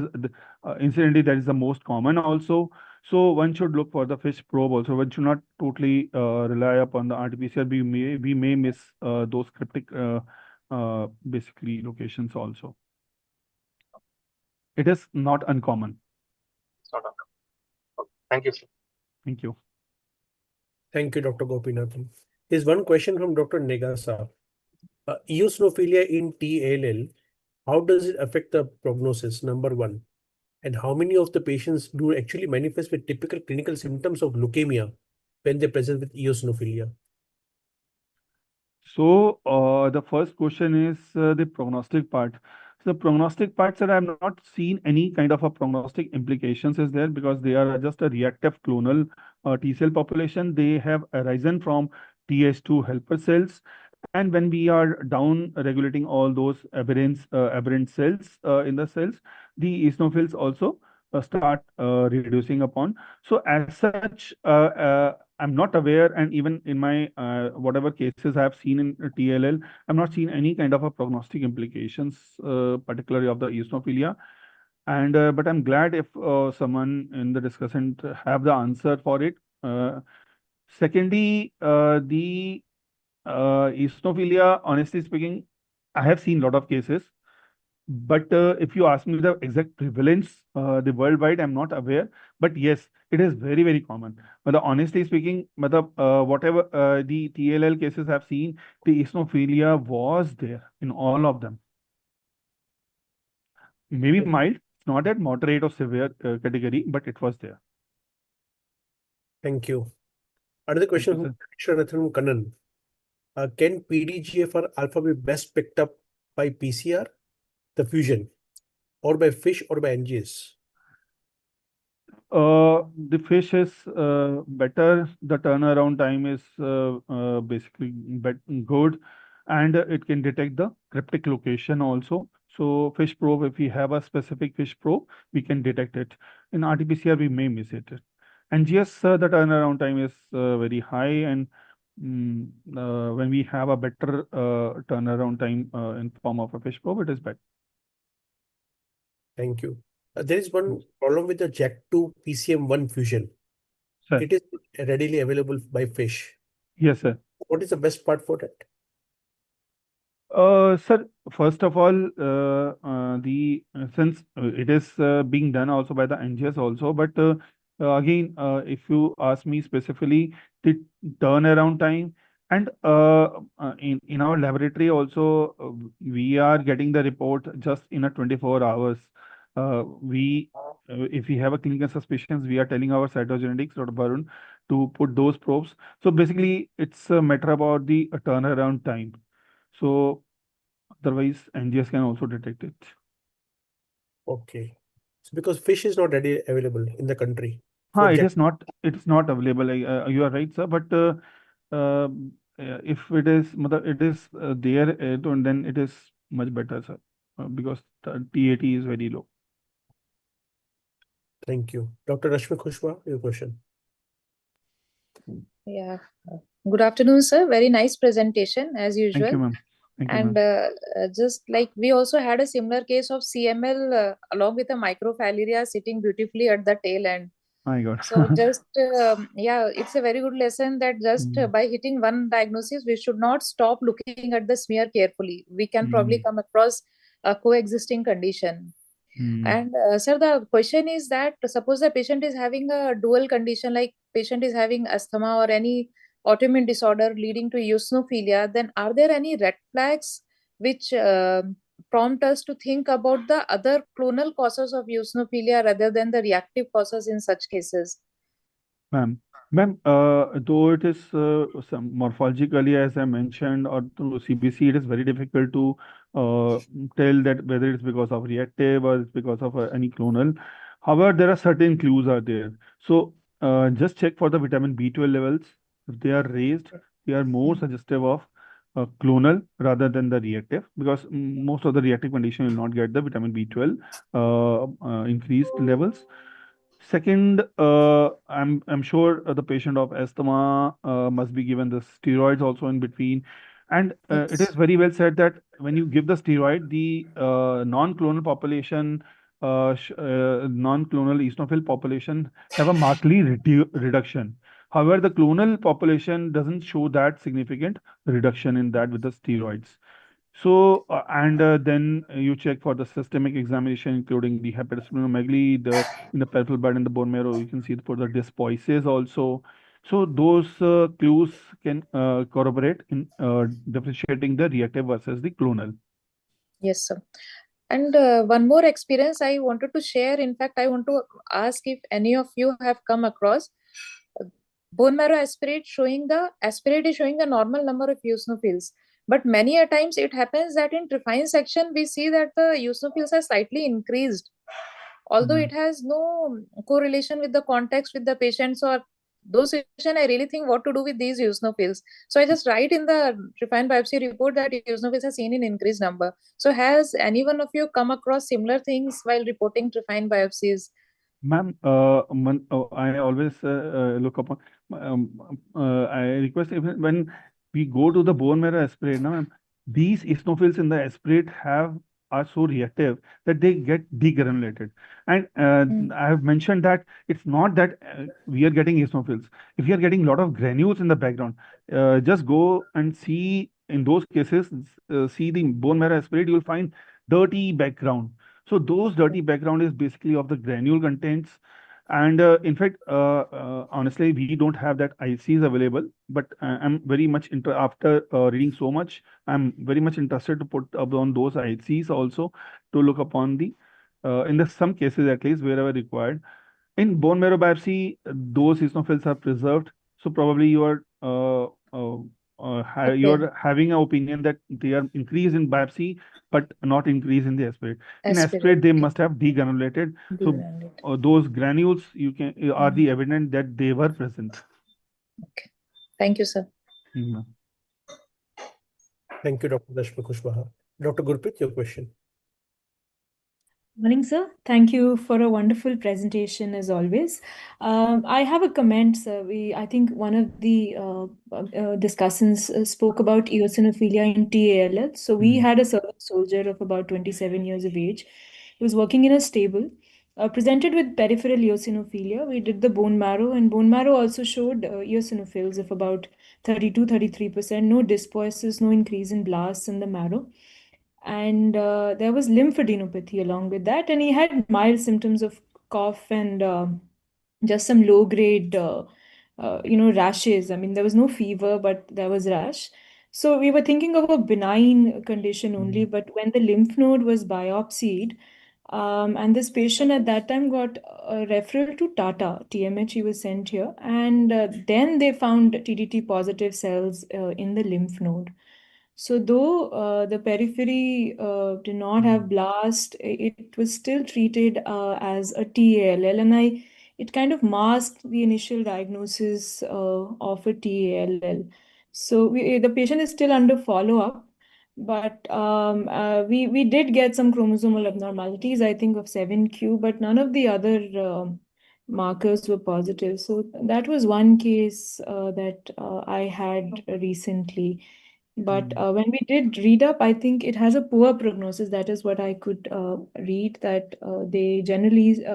incidentally, that is the most common also. So, one should look for the fish probe also. One should not totally rely upon the RT-PCR. We may miss those cryptic basically locations also. It is not uncommon. It's not uncommon. Okay. Thank you, sir. Thank you. Thank you, Dr. Gopinathan. Here's one question from Dr. Negasa. Eosinophilia in TLL, how does it affect the prognosis? Number one. And how many of the patients do actually manifest with typical clinical symptoms of leukemia when they present with eosinophilia? So the first question is the prognostic part. So the prognostic part, sir, I have not seen any kind of a prognostic implications is there because they are just a reactive clonal T cell population. They have arisen from Th2 helper cells. And when we are down regulating all those aberrant cells in the cells, the eosinophils also start reducing upon. So as such, I'm not aware, and even in my whatever cases I have seen in TLL, I'm not seen any kind of a prognostic implications, particularly of the eosinophilia. And but I'm glad if someone in the discussion have the answer for it. Secondly, the eosinophilia, honestly speaking, I have seen a lot of cases. But if you ask me the exact prevalence, the worldwide, I'm not aware. But yes, it is very, very common. But honestly speaking, whatever the TLL cases I've seen, the eosinophilia was there in all of them. Maybe mild, it's not at moderate or severe category, but it was there. Thank you. Another question from Vishwanathan Kannan. Can PDGFR alpha be best picked up by PCR, the fusion, or by FISH or by NGS? The fish is better. The turnaround time is basically good, and it can detect the cryptic location also. So fish probe, if we have a specific fish probe, we can detect it. In RT-PCR, we may miss it. NGS, the turnaround time is very high, and when we have a better turnaround time in form of a fish probe, it is better. Thank you. There is one problem with the JAK2 PCM1 fusion. Sir. It is readily available by FISH. Yes, sir. What is the best part for that? Sir, first of all, since it is being done also by the NGS also, but again, if you ask me specifically, the turnaround time and in our laboratory also, we are getting the report just in a 24 hours. If we have a clinical suspicions, we are telling our cytogenetics Dr. Barun to put those probes. So basically, it's a matter about the turnaround time. So otherwise, NGS can also detect it. Okay. So because FISH is not readily available in the country. It is not available. You are right, sir. But if it is there, then it is much better, sir, because the TAT is very low. Thank you. Dr. Rashmi Kushwa, your question. Yeah. Good afternoon, sir. Very nice presentation as usual. Thank you, ma'am. Thank you, And ma'am. just like we also had a similar case of CML along with a microphilaria sitting beautifully at the tail end. My God. So just yeah, it's a very good lesson that just by hitting one diagnosis, we should not stop looking at the smear carefully. We can probably come across a coexisting condition. And sir, the question is that suppose the patient is having a dual condition, like patient is having asthma or any autoimmune disorder leading to eosinophilia, then are there any red flags which prompt us to think about the other clonal causes of eosinophilia rather than the reactive causes in such cases? Ma'am, though it is some morphologically, as I mentioned, or through CBC, it is very difficult to tell that whether it's because of reactive or it's because of any clonal. However, there are certain clues are there. So just check for the vitamin B12 levels. If they are raised, they are more suggestive of clonal rather than the reactive, because most of the reactive condition will not get the vitamin B12 increased levels. Second, I'm sure the patient of asthma must be given the steroids also in between, and it is Yes. very well said that when you give the steroid, the non-clonal population, non-clonal eosinophil population have a markedly reduction. However, the clonal population doesn't show that significant reduction in that with the steroids. So, and then you check for the systemic examination, including the hepatosplenomegaly, the in the peripheral blood and the bone marrow. You can see for the dysbiosis also. So those clues can corroborate in differentiating the reactive versus the clonal. Yes, sir. And one more experience I wanted to share. In fact, I want to ask if any of you have come across uh, bone marrow aspirate is showing the normal number of eosinophils. But many a times it happens that in trifine section we see that the eosinophils are slightly increased, although it has no correlation with the context with the patients or those situation. I really think what to do with these eosinophils. So I just write in the refined biopsy report that eosinophils are seen in increased number. So has any one of you come across similar things while reporting refined biopsies? Ma'am, I always look upon. I request when we go to the bone marrow aspirate, now, ma'am, these eosinophils in the aspirate have are so reactive that they get degranulated. And I have mentioned that it's not that we are getting eosinophils. If you are getting a lot of granules in the background, just go and see in those cases, see the bone marrow aspirate, you will find dirty background. So those dirty background is basically of the granule contents. And in fact, honestly, we don't have that ICs available, but I'm very much after reading so much, I'm very much interested to put up on those ICs also to look upon the, in the some cases at least, wherever required. In bone marrow biopsy, those eosinophils are preserved. So probably you are Okay. you're having an opinion that they are increased in biopsy, but not increased in the aspirate. In aspirate, Aspirate. they must have degranulated. So Degranulate. those granules you can are the evidence that they were present. Okay. Thank you, sir. Mm. Thank you, Dr. Dashma Kushwaha. Dr. Gurprit, your question. Morning, sir. Thank you for a wonderful presentation as always. I have a comment, sir. I think one of the discussants spoke about eosinophilia in TALL. So we had a servant soldier of about 27 years of age. He was working in a stable, presented with peripheral eosinophilia. We did the bone marrow, and bone marrow also showed eosinophils of about 32-33%, no dysbiosis, no increase in blasts in the marrow. And there was lymphadenopathy along with that, and he had mild symptoms of cough and just some low grade rashes. I mean, there was no fever, but there was rash. So we were thinking of a benign condition only, but when the lymph node was biopsied, and this patient at that time got a referral to Tata, TMH, he was sent here, and then they found TDT positive cells in the lymph node. So though the periphery did not have blast, it was still treated as a TALL, and it kind of masked the initial diagnosis of a TALL. So the patient is still under follow-up, but we did get some chromosomal abnormalities, I think of 7q, but none of the other markers were positive. So that was one case that I had recently. But when we did read up, I think it has a poor prognosis. That is what I could read, that they generally,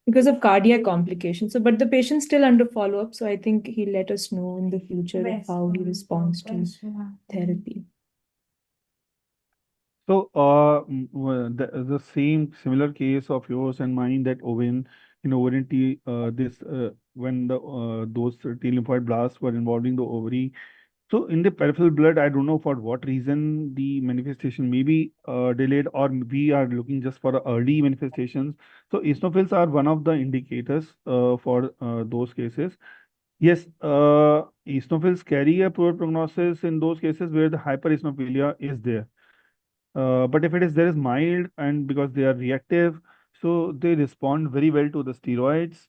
because of cardiac complications. So, but the patient's still under follow-up. So I think he'll let us know in the future of how he responds to therapy. So, the same similar case of yours and mine, that ovarian T, when those T lymphoid blasts were involving the ovary. So in the peripheral blood, I don't know for what reason the manifestation may be delayed, or we are looking just for the early manifestations. So eosinophils are one of the indicators for those cases. Yes, eosinophils carry a poor prognosis in those cases where the hypereosinophilia is there. But if there is mild, and because they are reactive, so they respond very well to the steroids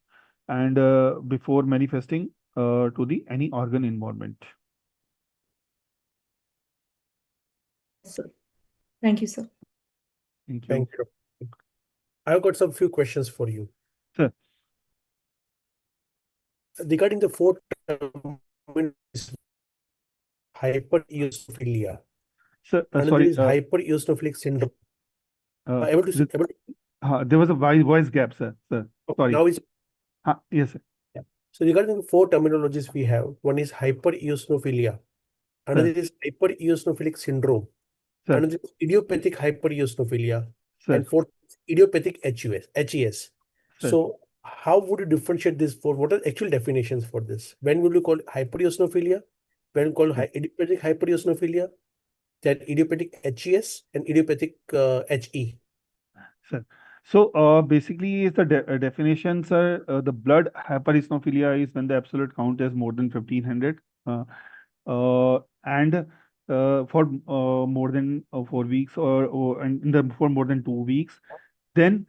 and before manifesting to the any organ involvement. So, thank you, sir. Thank you. Thank you. I've got some few questions for you. Sir. Regarding the fourth hypereosinophilia. Sir, Another sorry. is hypereosinophilic syndrome. There was a voice gap, sir. Sorry. Now is yes, sir. Yeah. So regarding the four terminologies we have, one is hypereosinophilia, another is hypereosinophilic syndrome, Sir. another is idiopathic hypereosinophilia, Sir. and fourth idiopathic HES. Sir. So how would you differentiate this for what are actual definitions for this? When will you call hypereosinophilia? When call idiopathic hypereosinophilia? Then idiopathic HES and idiopathic HE. Sir. So basically, the definition, sir, the blood hypereosinophilia is when the absolute count is more than 1500, and for more than 4 weeks, and for more than 2 weeks. Then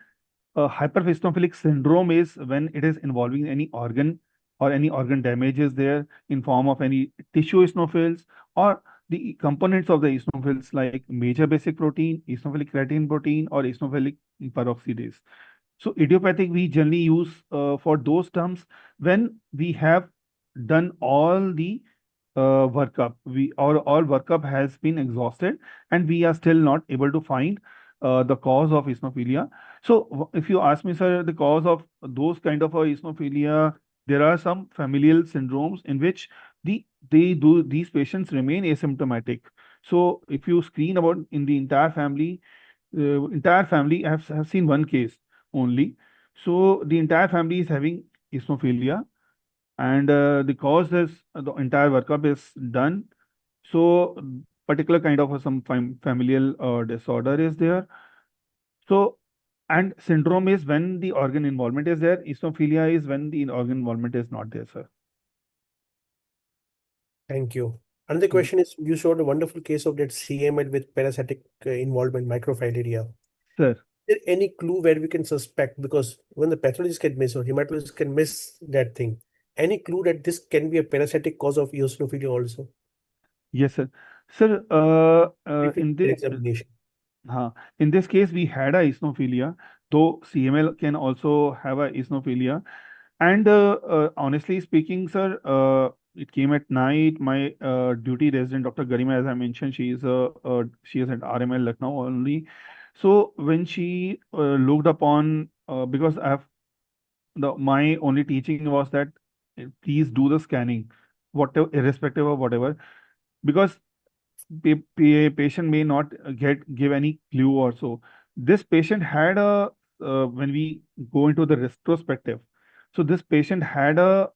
hypereosinophilic syndrome is when it is involving any organ, or any organ damage is there in form of any tissue eosinophils, or the components of the eosinophils like major basic protein, eosinophilic creatine protein, or eosinophilic peroxidase. So idiopathic we generally use for those terms when we have done all the workup. All workup has been exhausted, and we are still not able to find the cause of eosinophilia. So if you ask me, sir, the cause of those kind of eosinophilia, there are some familial syndromes in which these patients remain asymptomatic. So if you screen about in the entire family, I have seen one case only. So the entire family is having eosinophilia, and the cause is the entire workup is done. So particular kind of some familial disorder is there. So, and syndrome is when the organ involvement is there. Eosinophilia is when the organ involvement is not there, sir. Thank you. Another question is, you showed a wonderful case of that CML with parasitic involvement, microfilaria. Sir. Is there any clue where we can suspect, because when the pathologist can miss or hematologist can miss that thing, any clue that this can be a parasitic cause of eosinophilia also? Yes, sir. Sir, in this case, we had a eosinophilia, though CML can also have a eosinophilia. And honestly speaking, sir, it came at night. My duty resident, Dr. Garima, as I mentioned, she is at RML Lucknow only. So when she looked upon, because my only teaching was that please do the scanning, whatever, irrespective of whatever, because patient may not give any clue or so. This patient had when we go into the retrospective, so this patient had a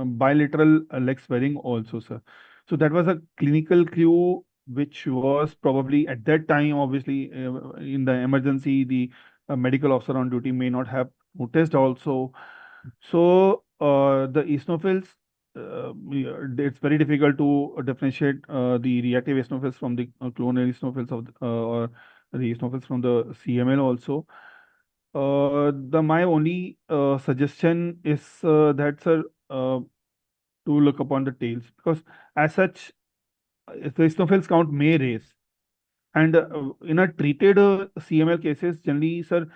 bilateral leg swelling also, sir. So that was a clinical clue, which was probably at that time, obviously, in the emergency, the medical officer on duty may not have noticed also. So the eosinophils, it's very difficult to differentiate the reactive eosinophils from the clonal eosinophils or the eosinophils from the CML also. My only suggestion is that, sir, to look upon the tails, because as such, the eosinophils count may raise. And in a treated CML cases, generally, sir,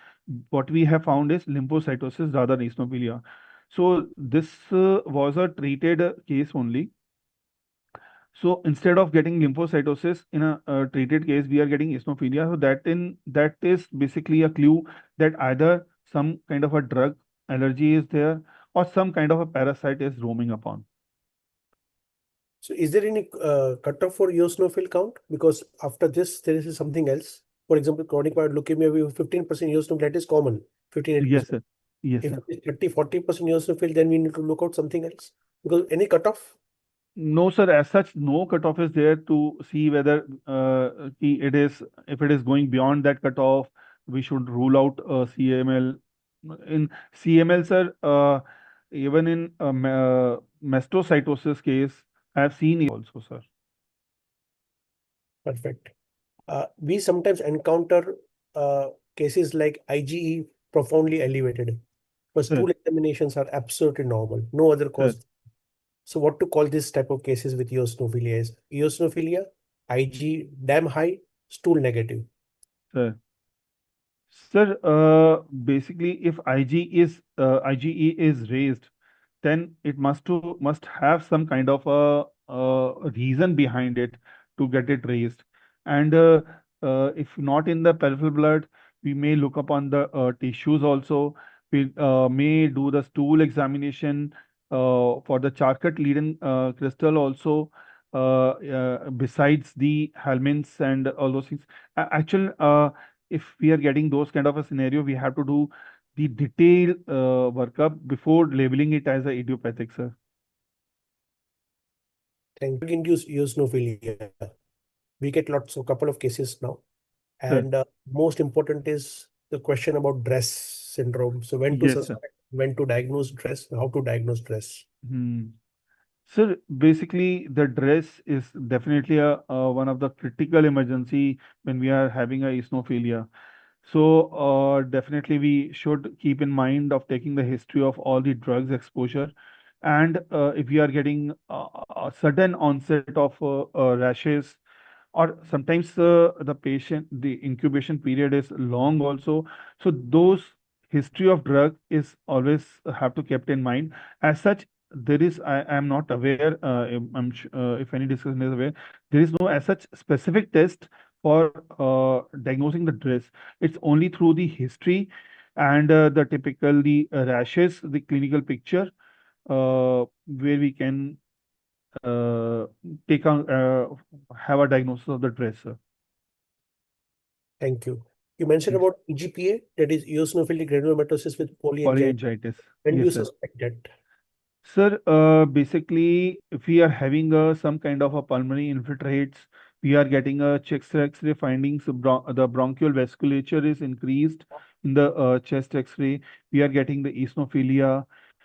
what we have found is lymphocytosis rather than eosinophilia. So this was a treated case only. So instead of getting lymphocytosis in a treated case, we are getting eosinophilia. So that is basically a clue that either some kind of a drug allergy is there or some kind of a parasite is roaming upon. So is there any cutoff for eosinophil count? Because after this, there is something else. For example, chronic myeloid leukemia, we have 15% eosinophil, that is common, 15-18%. Yes, sir. Yes, If sir. it is 30-40% eosinophil, then we need to look out something else. Because any cutoff? No, sir, as such, no cutoff is there to see whether it is, if it is going beyond that cutoff, we should rule out CML. In CML, sir, even in mastocytosis case, I have seen also, sir. Perfect. We sometimes encounter cases like IgE profoundly elevated, but Sir, stool examinations are absolutely normal, no other sir, cause. So what to call this type of cases with eosinophilia is eosinophilia, Ig damn high, stool negative. sir. Sir, basically, if IgE is raised, then it must have some kind of a reason behind it to get it raised. And if not in the peripheral blood, we may look upon the tissues also. We may do the stool examination for the Charcot-Leyden crystal also. Besides the helminths and all those things, actual if we are getting those kind of a scenario, we have to do the detailed workup before labeling it as a idiopathic, sir. Thank you. Induced eosinophilia. We get lots of couple of cases now. Sir, And most important is the question about DRESS syndrome. So when to yes, sir. suspect, when to diagnose DRESS, how to diagnose DRESS. Hmm. Sir, basically, the dress is definitely one of the critical emergency when we are having a eosinophilia. So definitely we should keep in mind of taking the history of all the drugs exposure. And if we are getting a sudden onset of rashes, or sometimes the incubation period is long also. So those history of drug is always have to kept in mind. As such, I am not aware, if any discussion is aware, there is no as such specific test for diagnosing the dress. It's only through the history and the typical the rashes, the clinical picture, where we can uh, take on have a diagnosis of the dress, sir. Thank you. You mentioned Yes. about EGPA, that is eosinophilic granulomatosis with polyangiitis. Polyangiitis. When do you Yes, sir. suspect that? Sir, basically, if we are having some kind of a pulmonary infiltrates, we are getting a chest X-ray findings. The bronchial vasculature is increased in the chest X-ray. We are getting the eosinophilia,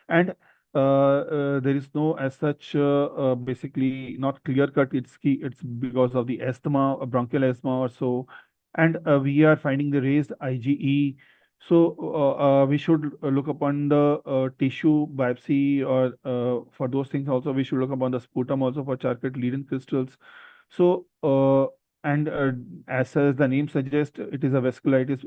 and there is no as such basically not clear cut. It's because of the asthma, bronchial asthma or so, and we are finding the raised IgE. So we should look upon the tissue biopsy, or for those things also we should look upon the sputum also for Charcot-Leyden crystals. So and as the name suggests, it is a vasculitis,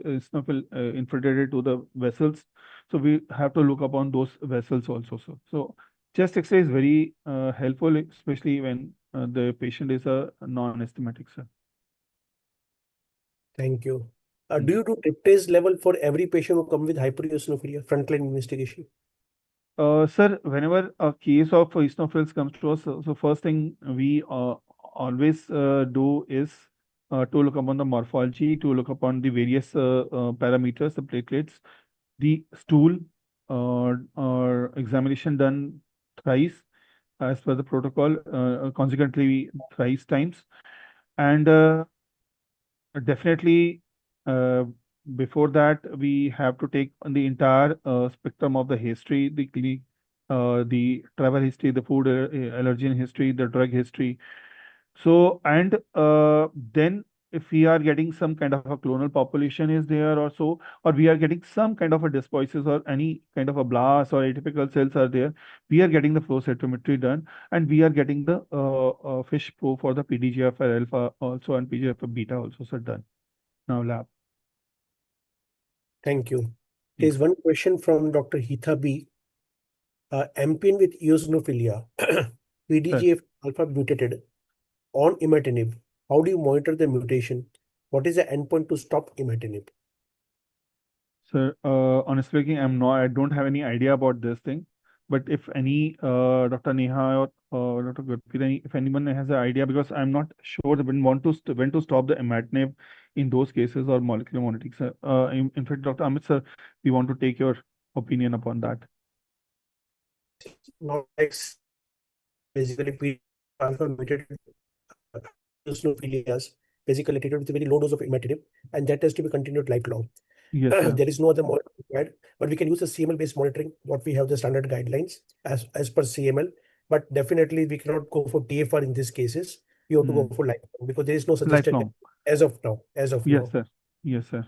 infiltrated to the vessels. So we have to look upon those vessels also. So chest X-ray is very helpful, especially when the patient is a non-asthmatic, sir. Thank you. Do you do tryptase level for every patient who come with hypereosinophilia, frontline investigation? Sir, whenever a case of eosinophils comes to us, so first thing we always do is to look upon the morphology, to look upon the various parameters, the platelets, the stool, or examination done thrice as per the protocol, consequently thrice times, and definitely, uh, before that, we have to take on the entire spectrum of the history, the clinic, the travel history, the food allergen history, the drug history. So, and then if we are getting some kind of a clonal population is there or so, or we are getting some kind of a dysbiosis or any kind of a blast or atypical cells are there, we are getting the flow cytometry done, and we are getting the fish probe for the PDGFR alpha also and PDGFR beta also, sir, done now lab. Thank you. Yes. There's one question from Dr. Hitha B. MPN with eosinophilia, Sir. PDGF alpha mutated. on imatinib, how do you monitor the mutation? What is the endpoint to stop imatinib? Sir, honestly speaking, I don't have any idea about this thing. But if any, Dr. Neha or Dr. Gurpreet, if anyone has an idea, because I'm not sure that when to stop the imatinib in those cases or molecular monitoring, sir. In fact, Dr. Amit, sir, we want to take your opinion upon that. Not like basically alpha mutated eosinophilias, basically treated with a very low dose of imatinib, and that has to be continued lifelong. Yes, sir. There is no other monitoring required, but we can use the CML-based monitoring, what we have the standard guidelines as per CML, but definitely we cannot go for TFR in these cases. We have to go for lifelong because there is no suggested Lifelong. as of now. Yes, sir. Yes, sir.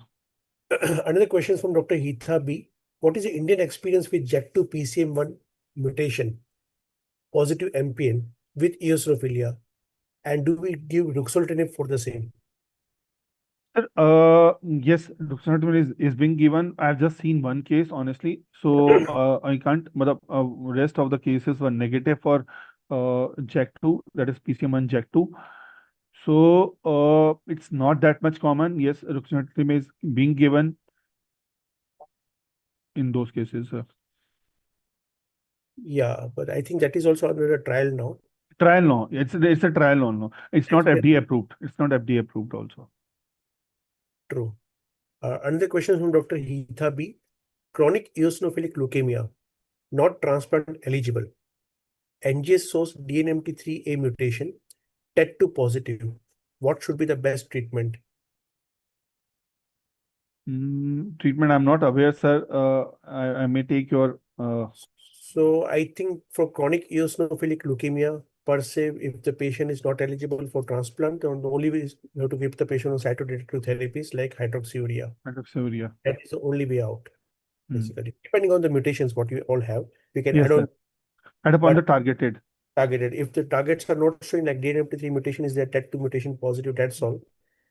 Another question from Dr. Hitha B. What is the Indian experience with JAK2 PCM1 mutation, positive MPN with eosinophilia? And do we give ruxolitinib for the same? Sir, yes, ruxolitinib is being given. I've just seen one case, honestly. So I can't, but rest of the cases were negative for JAK2, that is PCM1 JAK2. So it's not that much common. Yes, ruxolitinib is being given in those cases, sir. Yeah, but I think that is also under a trial now. Trial no. It's a trial no. It's not FDA approved. It's not FDA approved also. True. Another question from Dr. Hitha B. Chronic eosinophilic leukemia, not transplant eligible. NGS shows DNMT3A mutation, TET2 positive. What should be the best treatment? Treatment, I'm not aware, sir. I may take your. So I think for chronic eosinophilic leukemia, per se, if the patient is not eligible for transplant, then the only way is you have to give the patient on cytoreductive therapies like hydroxyurea. Hydroxyurea. That is the only way out, basically. Depending on the mutations, what we all have, we can Yes, add on. sir. Add upon But the targeted. If the targets are not showing, like DNMT3 mutation is there, TET2 mutation positive, that's all.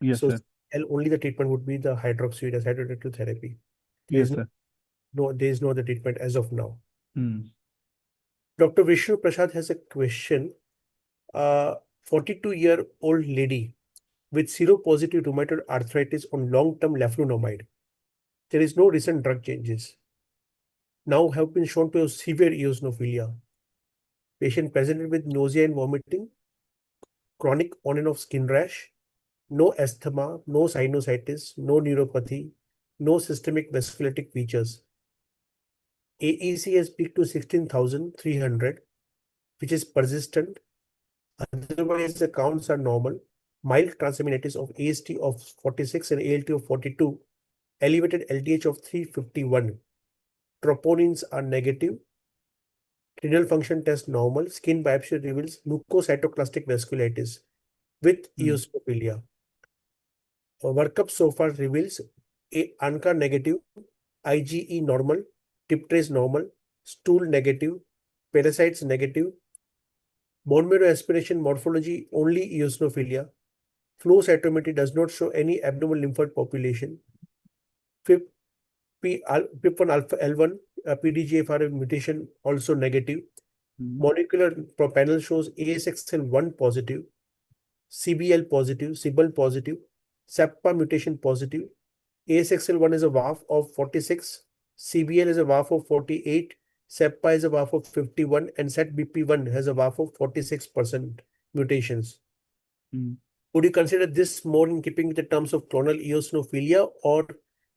Yes, So sir. only the treatment would be the hydroxyurea cytoreductive therapy. Yes, sir. There is no other treatment as of now. Hmm. Dr. Vishnu Prasad has a question. 42-year-old lady with seropositive rheumatoid arthritis on long-term leflunomide. There is no recent drug changes. Now have been shown to have severe eosinophilia. Patient presented with nausea and vomiting, chronic on and off skin rash, no asthma, no sinusitis, no neuropathy, no systemic vasculitic features. AEC has peaked to 16,300, which is persistent. Otherwise, the counts are normal. Mild transaminitis of AST of 46 and ALT of 42. Elevated LDH of 351. Troponins are negative. Renal function test normal. Skin biopsy reveals leukocytoclastic vasculitis with eosinophilia. Workup so far reveals ANCA negative, IgE normal, tryptase normal, stool negative, parasites negative, bone marrow aspiration morphology only eosinophilia. Flow cytometry does not show any abnormal lymphoid population. PIP1 alpha L1 PDGFR mutation also negative. Molecular panel shows ASXL1 positive, CBL positive, CBL positive, SEPA mutation positive. ASXL1 is a WAF of 46, CBL is a WAF of 48, SEPA is a WAF of 51, and SETBP1 has a WAF of 46% mutations. Would you consider this more in keeping with the terms of clonal eosinophilia or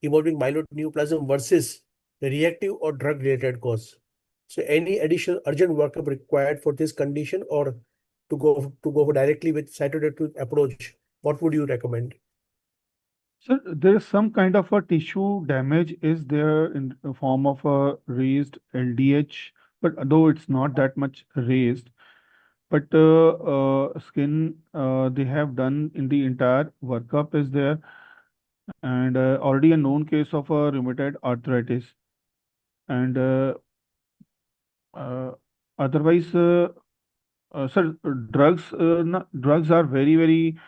evolving myeloid neoplasm versus the reactive or drug-related cause? So any additional urgent workup required for this condition, or to go directly with cytoreductive approach, what would you recommend? Sir, there is some kind of a tissue damage is there in the form of a raised LDH, but though it's not that much raised, but skin they have done in the entire workup is there, and already a known case of a rheumatoid arthritis, and otherwise, sir, drugs are very, very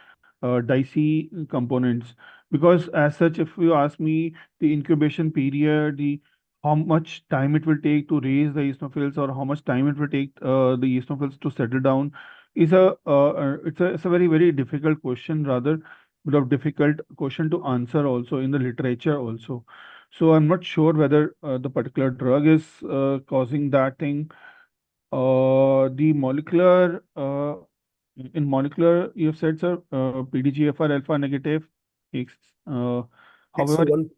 dicey components, because as such, if you ask me, the incubation period, the how much time it will take to raise the eosinophils, or how much time it will take the eosinophils to settle down, is it's a very, very difficult question, rather, but a difficult question to answer also in the literature also. So I'm not sure whether the particular drug is causing that thing. The molecular in molecular, you have said, sir, PDGFR alpha negative. X, however, XL1,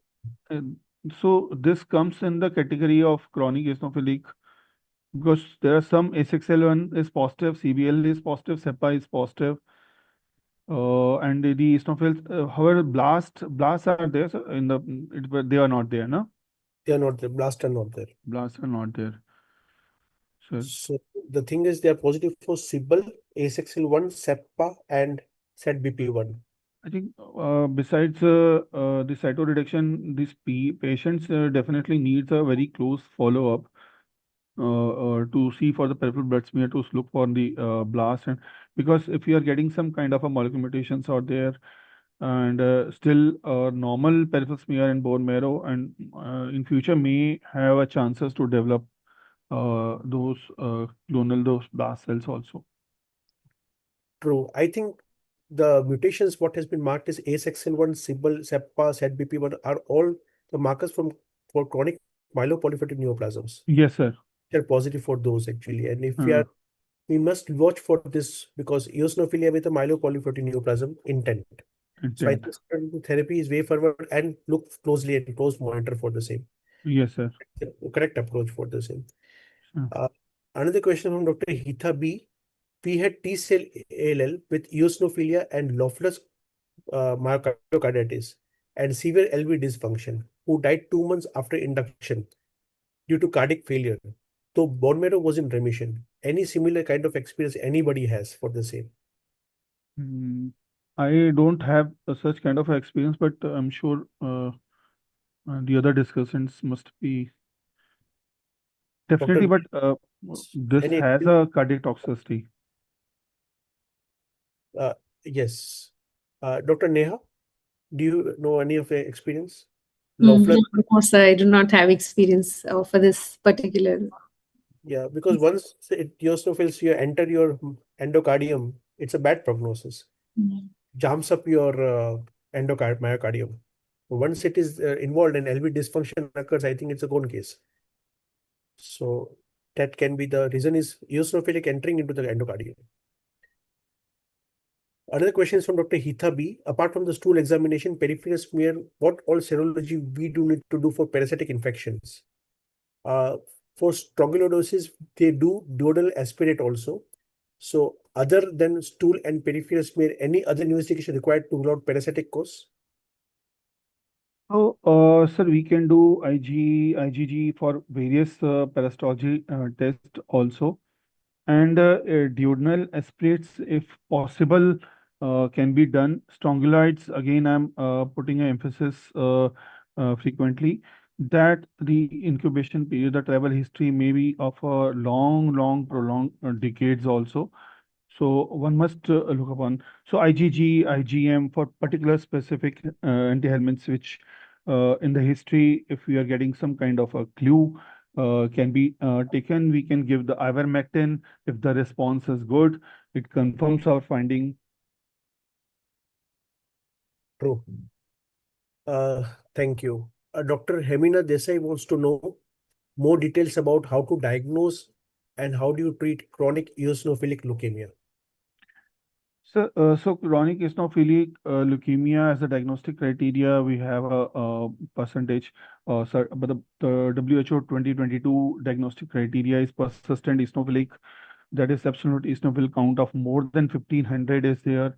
uh, so this comes in the category of chronic eosinophilic, because there are some SXL1 is positive, CBL is positive, SEPA is positive, and the eosinophils. However, blasts are there, sir, in the but they are not there, no? they are not there. Blast are not there. Blasts are not there. So So the thing is, they are positive for SIBL, ASXL1, SEPA, and SETBP1. I think besides the cytoreduction, these patients definitely needs a very close follow-up to see for the peripheral blood smear, to look for the blast, and because if you are getting some kind of a molecular mutations out there, and still normal peripheral smear in bone marrow, and in future may have a chances to develop those clonal, those blast cells also. True. I think the mutations, what has been marked as ASXL1, SIBL, SEPA, SETBP1 are all the markers for chronic myeloproliferative neoplasms. Yes, sir. They're positive for those actually. And if Uh, we must watch for this because eosinophilia with a myeloproliferative neoplasm intent. So I intent. think therapy is way forward and look closely and close monitor for the same. Yes, sir. The correct approach for the same. Uh, Uh, Another question from Dr. Hitha B. We had T cell ALL with eosinophilia and Loeffler's myocarditis and severe LV dysfunction, who died 2 months after induction due to cardiac failure. Though bone marrow was in remission. Any similar kind of experience anybody has for the same? mm, I don't have such kind of experience, but I'm sure the other discussants must be definitely. Dr. But this Any has a cardiac toxicity. uh, yes. Dr. Neha, do you know any of the experience? Loeffler, No, of course, I do not have experience for this particular. yeah, because once eosinophils you enter your endocardium, it's a bad prognosis. Mm. Jams up your myocardium. Once it is involved and LV dysfunction occurs, I think it's a gone case. So that can be the reason is eosinophilic entering into the endocardium. Another question is from Dr. Hitha B. Apart from the stool examination, peripheral smear, what all serology we do need to do for parasitic infections? For strongyloidosis, they do duodenal aspirate also. So other than stool and peripheral smear, any other investigation required to rule out parasitic cause? So, sir, we can do IgG for various parasitology tests also, and duodenal aspirates, if possible, can be done. Strongyloids, again, I'm putting an emphasis frequently that the incubation period, the travel history may be of a long, prolonged decades also. So one must look upon. So IgG, IgM for particular specific antihelminths, which in the history, if we are getting some kind of a clue, can be taken. We can give the ivermectin. If the response is good, it confirms our finding. True. Thank you. Dr. Hemina Desai wants to know more details about how to diagnose and how do you treat chronic eosinophilic leukemia. So chronic eosinophilic leukemia as a diagnostic criteria, we have a percentage. Sir, but the WHO 2022 diagnostic criteria is persistent eosinophilic. That is absolute eosinophil count of more than 1500 is there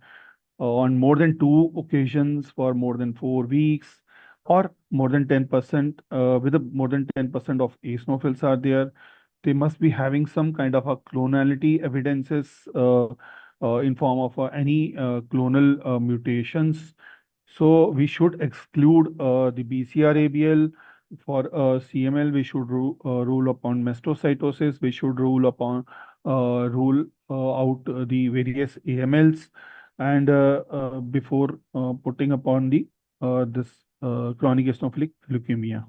on more than 2 occasions for more than 4 weeks, or more than 10% with a more than 10% of eosinophils are there. They must be having some kind of a clonality evidences in form of any clonal mutations. So we should exclude the BCR-ABL. For CML, we should rule upon mastocytosis. We should rule upon rule out the various AMLs, and before putting upon the this chronic eosinophilic leukemia.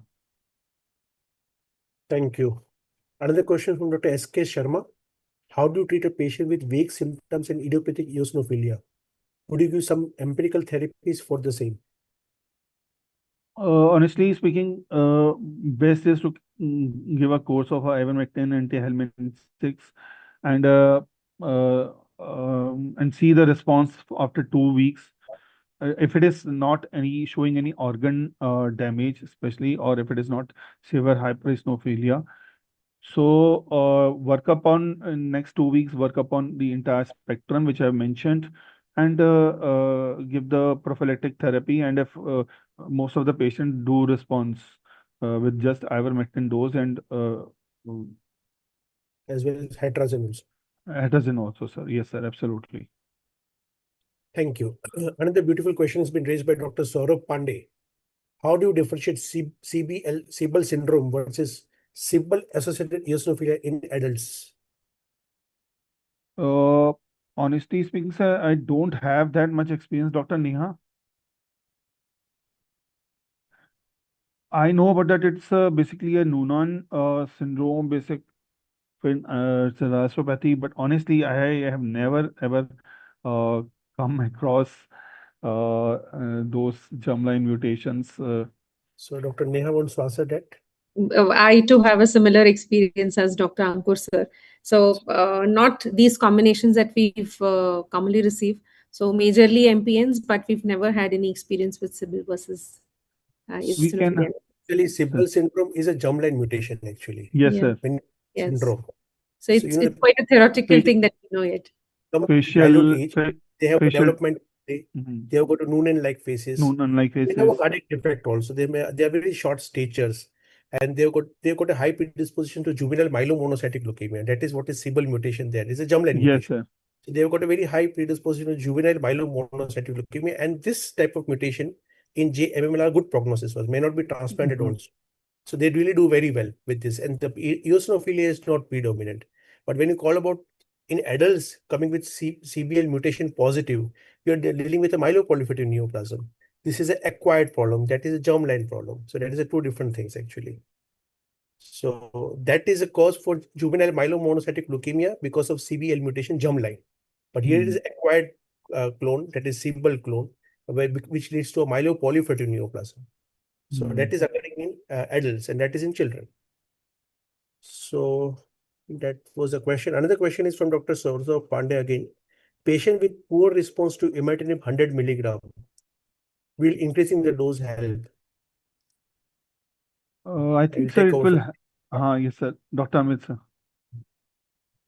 Thank you. Another question from Dr. S.K. Sharma. how do you treat a patient with vague symptoms and idiopathic eosinophilia? Would you give some empirical therapies for the same? Honestly speaking, best is to give a course of ivermectin antihelminth 6 and and see the response after 2 weeks. If it is not any showing any organ damage, especially, or if it is not severe hypereosinophilia, so work upon next 2 weeks, work upon the entire spectrum which I've mentioned, and give the prophylactic therapy. And if most of the patients do response with just ivermectin dose and As well as atrazine also. atrazine also, sir. Yes, sir, absolutely. Thank you. Another beautiful question has been raised by Dr. Saurabh Pandey. How do you differentiate CBL syndrome versus SIBL-associated eosinophilia in adults? Uh, Honestly speaking, sir, I don't have that much experience, Dr. Neha. I know about that it's basically a Noonan syndrome, it's a rasopathy, but honestly, I have never ever uh, come across those germline mutations. So Dr. Neha wants to answer that. I too have a similar experience as Dr. Ankur sir. So not these combinations that we've commonly receive. So majorly MPNs, but we've never had any experience with Sybil versus We eosinophilia. can, Actually, sir. SIBL syndrome is a germline mutation, actually. Yes, Yeah. sir. When Yes. syndrome. So So, it's quite a theoretical Fa- thing that we know yet. come of childhood facial, age, they have a facial, development, they mhm, have got a Noonan-like faces. Noonan-like They have a faces. cardiac defect also. They are very short statures, and they've got a high predisposition to juvenile myelomonocytic leukemia. That is what is SIBL mutation there. It's a germline Yes, mutation. sir. So they've got a very high predisposition to juvenile myelomonocytic leukemia, and this type of mutation in JMML are good prognosis was may not be transplanted Mhm. also. So they really do very well with this. And the eosinophilia is not predominant. But when you call about in adults coming with CBL mutation positive, you're dealing with a myeloproliferative neoplasm. This is an acquired problem. That is a germline problem. So that is a two different things actually. So that is a cause for juvenile myelomonocytic leukemia because of CBL mutation germline. But here it is acquired clone, that is CBL clone, which leads to a myeloproliferative neoplasm. So that is occurring in adults and that is in children. So that was a question. Another question is from Dr. Saurabh Pandey again. Patient with poor response to imatinib 100 milligram, will increasing the dose help? I I think, will sir, take it over will. from. Yes, sir. Dr. Amit, sir.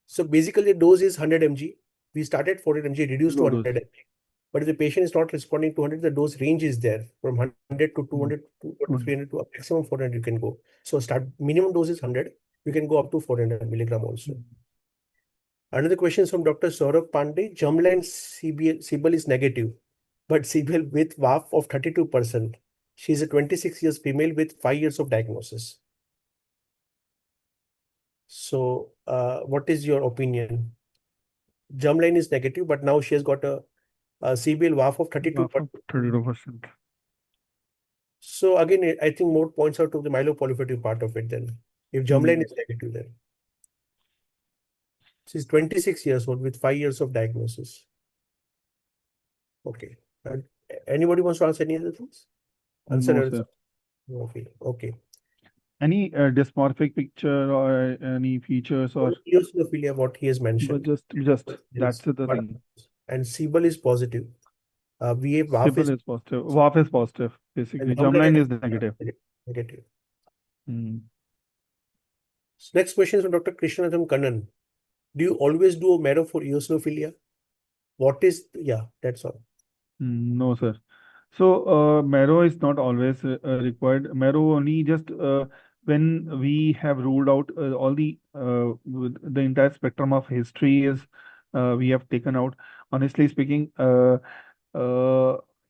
So basically, the dose is 100 mg. We started 400 mg, reduced to Low 100 dose. mg. But if the patient is not responding to 100, the dose range is there from 100 to 200 to 300 to a maximum 400 you can go. So start minimum dose is 100. You can go up to 400 milligram also. Another question is from Dr. Saurabh Pandey. Germline CBL is negative, but CBL with WAF of 32%. She is a 26 years female with 5 years of diagnosis. So, what is your opinion? Germline is negative, but now she has got a CBL WAF of 32%. 32%. So again, I think more points out to the myeloproliferative part of it then. If germline is negative then. She's 26 years old with 5 years of diagnosis. Okay. And anybody wants to answer any other things? Answer No, else. sir. Okay. Okay. Any dysmorphic picture or any features or Eosinophilia, what he has but mentioned. just that's the But- thing. And CBL is positive. VA WAF Sybil is positive. WAF is positive, basically. and Germline germline is negative. negative. Mm. So next question is from Dr. Krishnathan Kannan. Do you always do a marrow for eosinophilia? What is, yeah, that's all. No, sir. So, marrow is not always required. Marrow only just when we have ruled out all the entire spectrum of history is we have taken out. Honestly speaking, uh,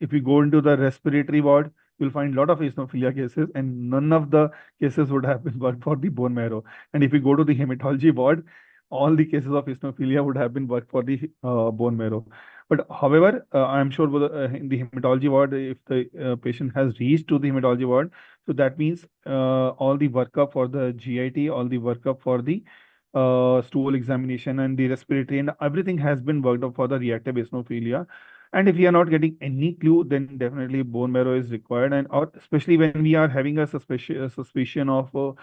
if we go into the respiratory ward, you'll find a lot of eosinophilia cases, and none of the cases would have been worked for the bone marrow. And if we go to the hematology ward, all the cases of eosinophilia would have been worked for the bone marrow. But however, I'm sure in the hematology ward, if the patient has reached to the hematology ward, so that means all the workup for the GIT, all the workup for the stool examination and the respiratory, and everything has been worked up for the reactive eosinophilia. And if we are not getting any clue, then definitely bone marrow is required, and or especially when we are having a suspicion of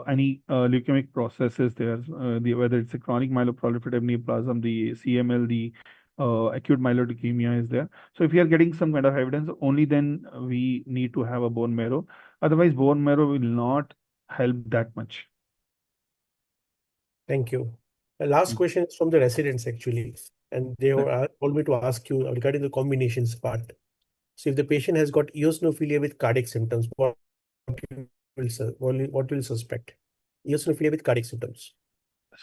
any leukemic processes there, whether it's a chronic myeloproliferative neoplasm, the CML, the acute myeloid leukemia is there. So if we are getting some kind of evidence, only then we need to have a bone marrow. Otherwise, bone marrow will not help that much. Thank you. The last question is from the residents actually, and they told me to ask you regarding the combinations part. So if the patient has got eosinophilia with cardiac symptoms, what will suspect? Eosinophilia with cardiac symptoms.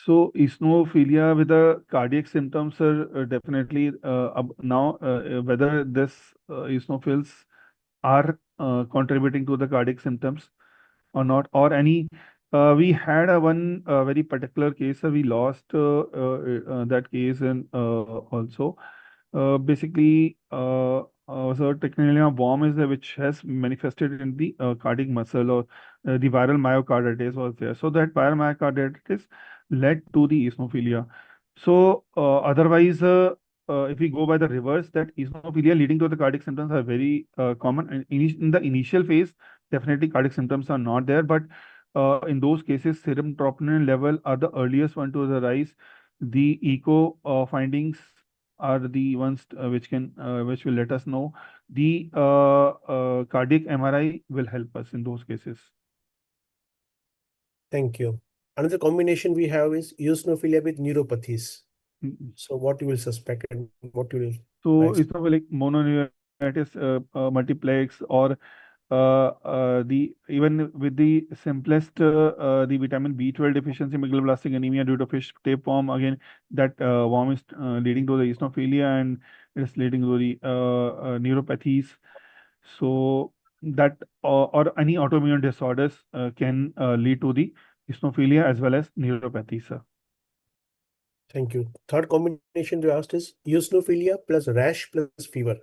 So eosinophilia with the cardiac symptoms are definitely now whether this eosinophils are contributing to the cardiac symptoms or not, or any. We had a one very particular case. We lost that case, and also basically so technically a worm is there which has manifested in the cardiac muscle, or the viral myocarditis was there. So that viral myocarditis led to the eosinophilia. So otherwise, if we go by the reverse, that eosinophilia leading to the cardiac symptoms are very common. And in the initial phase, definitely cardiac symptoms are not there, but in those cases, serum troponin level are the earliest one to arise. The echo findings are the ones which will let us know. The cardiac MRI will help us in those cases. Thank you. Another combination we have is eosinophilia with neuropathies. So what you will suspect and what you will. So it's not like mononeuritis multiplex, or the even with the simplest the vitamin B12 deficiency megaloblastic anemia due to fish tapeworm, again that worm is leading to the eosinophilia, and it's leading to the neuropathies. So that or any autoimmune disorders can lead to the eosinophilia as well as neuropathy, sir. Thank you. Third combination we asked is eosinophilia plus rash plus fever.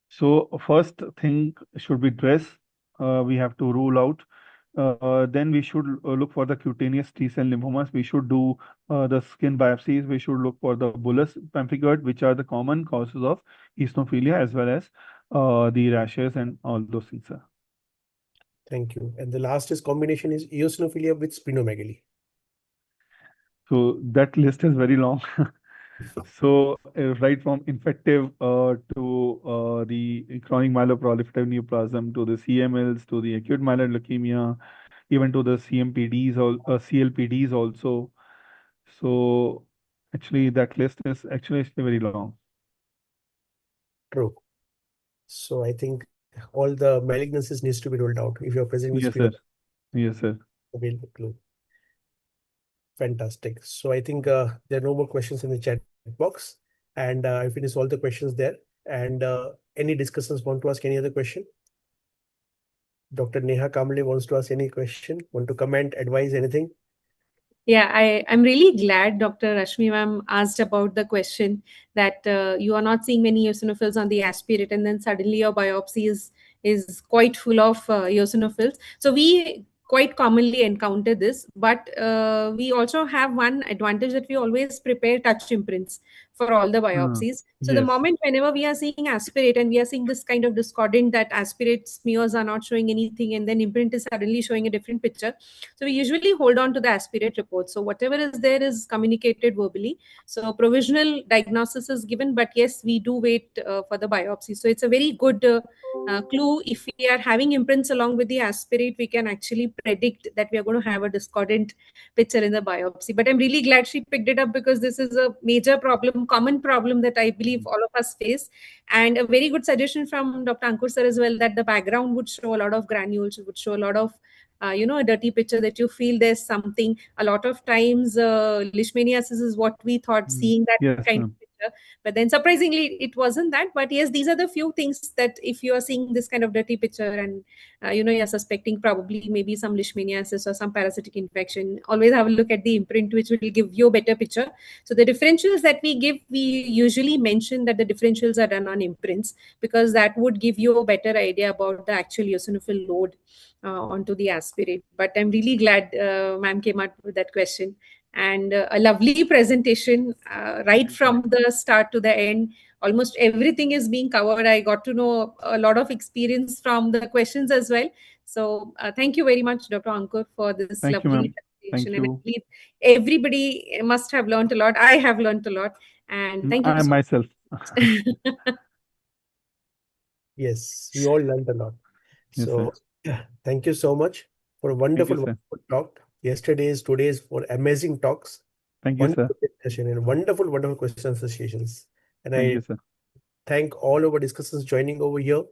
So first thing should be dress. We have to rule out. Then we should look for the cutaneous T-cell lymphomas. We should do the skin biopsies. We should look for the bullous pemphigoid, which are the common causes of eosinophilia, as well as the rashes and all those things, sir. Thank you. And the last is combination is eosinophilia with splenomegaly. So that list is very long. So right from infective to the chronic myeloproliferative neoplasm, to the CMLs, to the acute myeloid leukemia, even to the CMPDs or CLPDs also. So actually that list is actually very long. True. So I think all the malignancies needs to be ruled out if you're present with Yes, sir. Yes, sir. clue. Fantastic. So I think there are no more questions in the chat box, and I finished all the questions there. And any discussions want to ask any other question? Dr. Neha Kamble wants to ask any question, want to comment, advise, anything? Yeah, I'm really glad Dr. Rashmi ma'am asked about the question that you are not seeing many eosinophils on the aspirate, and then suddenly your biopsy is quite full of eosinophils. So we quite commonly encounter this, but we also have one advantage that we always prepare touch imprints for all the biopsies. So the Yes. moment whenever we are seeing aspirate and we are seeing this kind of discordant that aspirate smears are not showing anything and then imprint is suddenly showing a different picture, so we usually hold on to the aspirate report. So whatever is there is communicated verbally. So provisional diagnosis is given, but yes, we do wait for the biopsy. So it's a very good clue. If we are having imprints along with the aspirate, we can actually predict that we are going to have a discordant picture in the biopsy. But I'm really glad she picked it up, because this is a major problem, common problem that I believe all of us face. And a very good suggestion from Dr. Ankur sir as well, that the background would show a lot of granules, would show a lot of a dirty picture, that you feel there's something. A lot of times leishmaniasis is what we thought, seeing that Yes, kind of picture. better. But then surprisingly, it wasn't that. But yes, these are the few things that if you are seeing this kind of dirty picture and you're suspecting probably maybe some leishmaniasis or some parasitic infection, always have a look at the imprint, which will give you a better picture. So the differentials that we give, we usually mention that the differentials are done on imprints, because that would give you a better idea about the actual eosinophil load onto the aspirate. But I'm really glad ma'am came up with that question, and a lovely presentation right from the start to the end. Almost everything is being covered. I got to know a lot of experience from the questions as well. So thank you very much, Dr. Ankur, for this Thank you, lovely ma'am. presentation. Thank And I you. believe everybody must have learned a lot. I have learned a lot. And thank you I so myself. much. Yes, we all learned a lot. Yes, So, sir. yeah, thank you so much for a Thank you, wonderful, sir. wonderful talk. Today's for amazing talks, Thank you, sir. wonderful discussion, and wonderful, wonderful question associations. And Thank I you, sir. thank all our discussants joining over here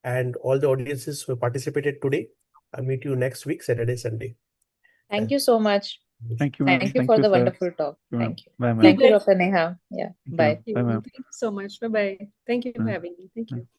and all the audiences who participated today. I'll meet you next week, Saturday, Sunday. Thank you so much. Thank you, ma'am. Thank you Thank for you, the sir. wonderful talk. Thank you, ma'am. Thank you. Bye, ma'am. Thank you, Dr. Neha. Yeah. Thank you, Bye. ma'am. Bye, ma'am. Thank you so much. Bye-bye. Thank you for Bye. having me. Thank Bye. you.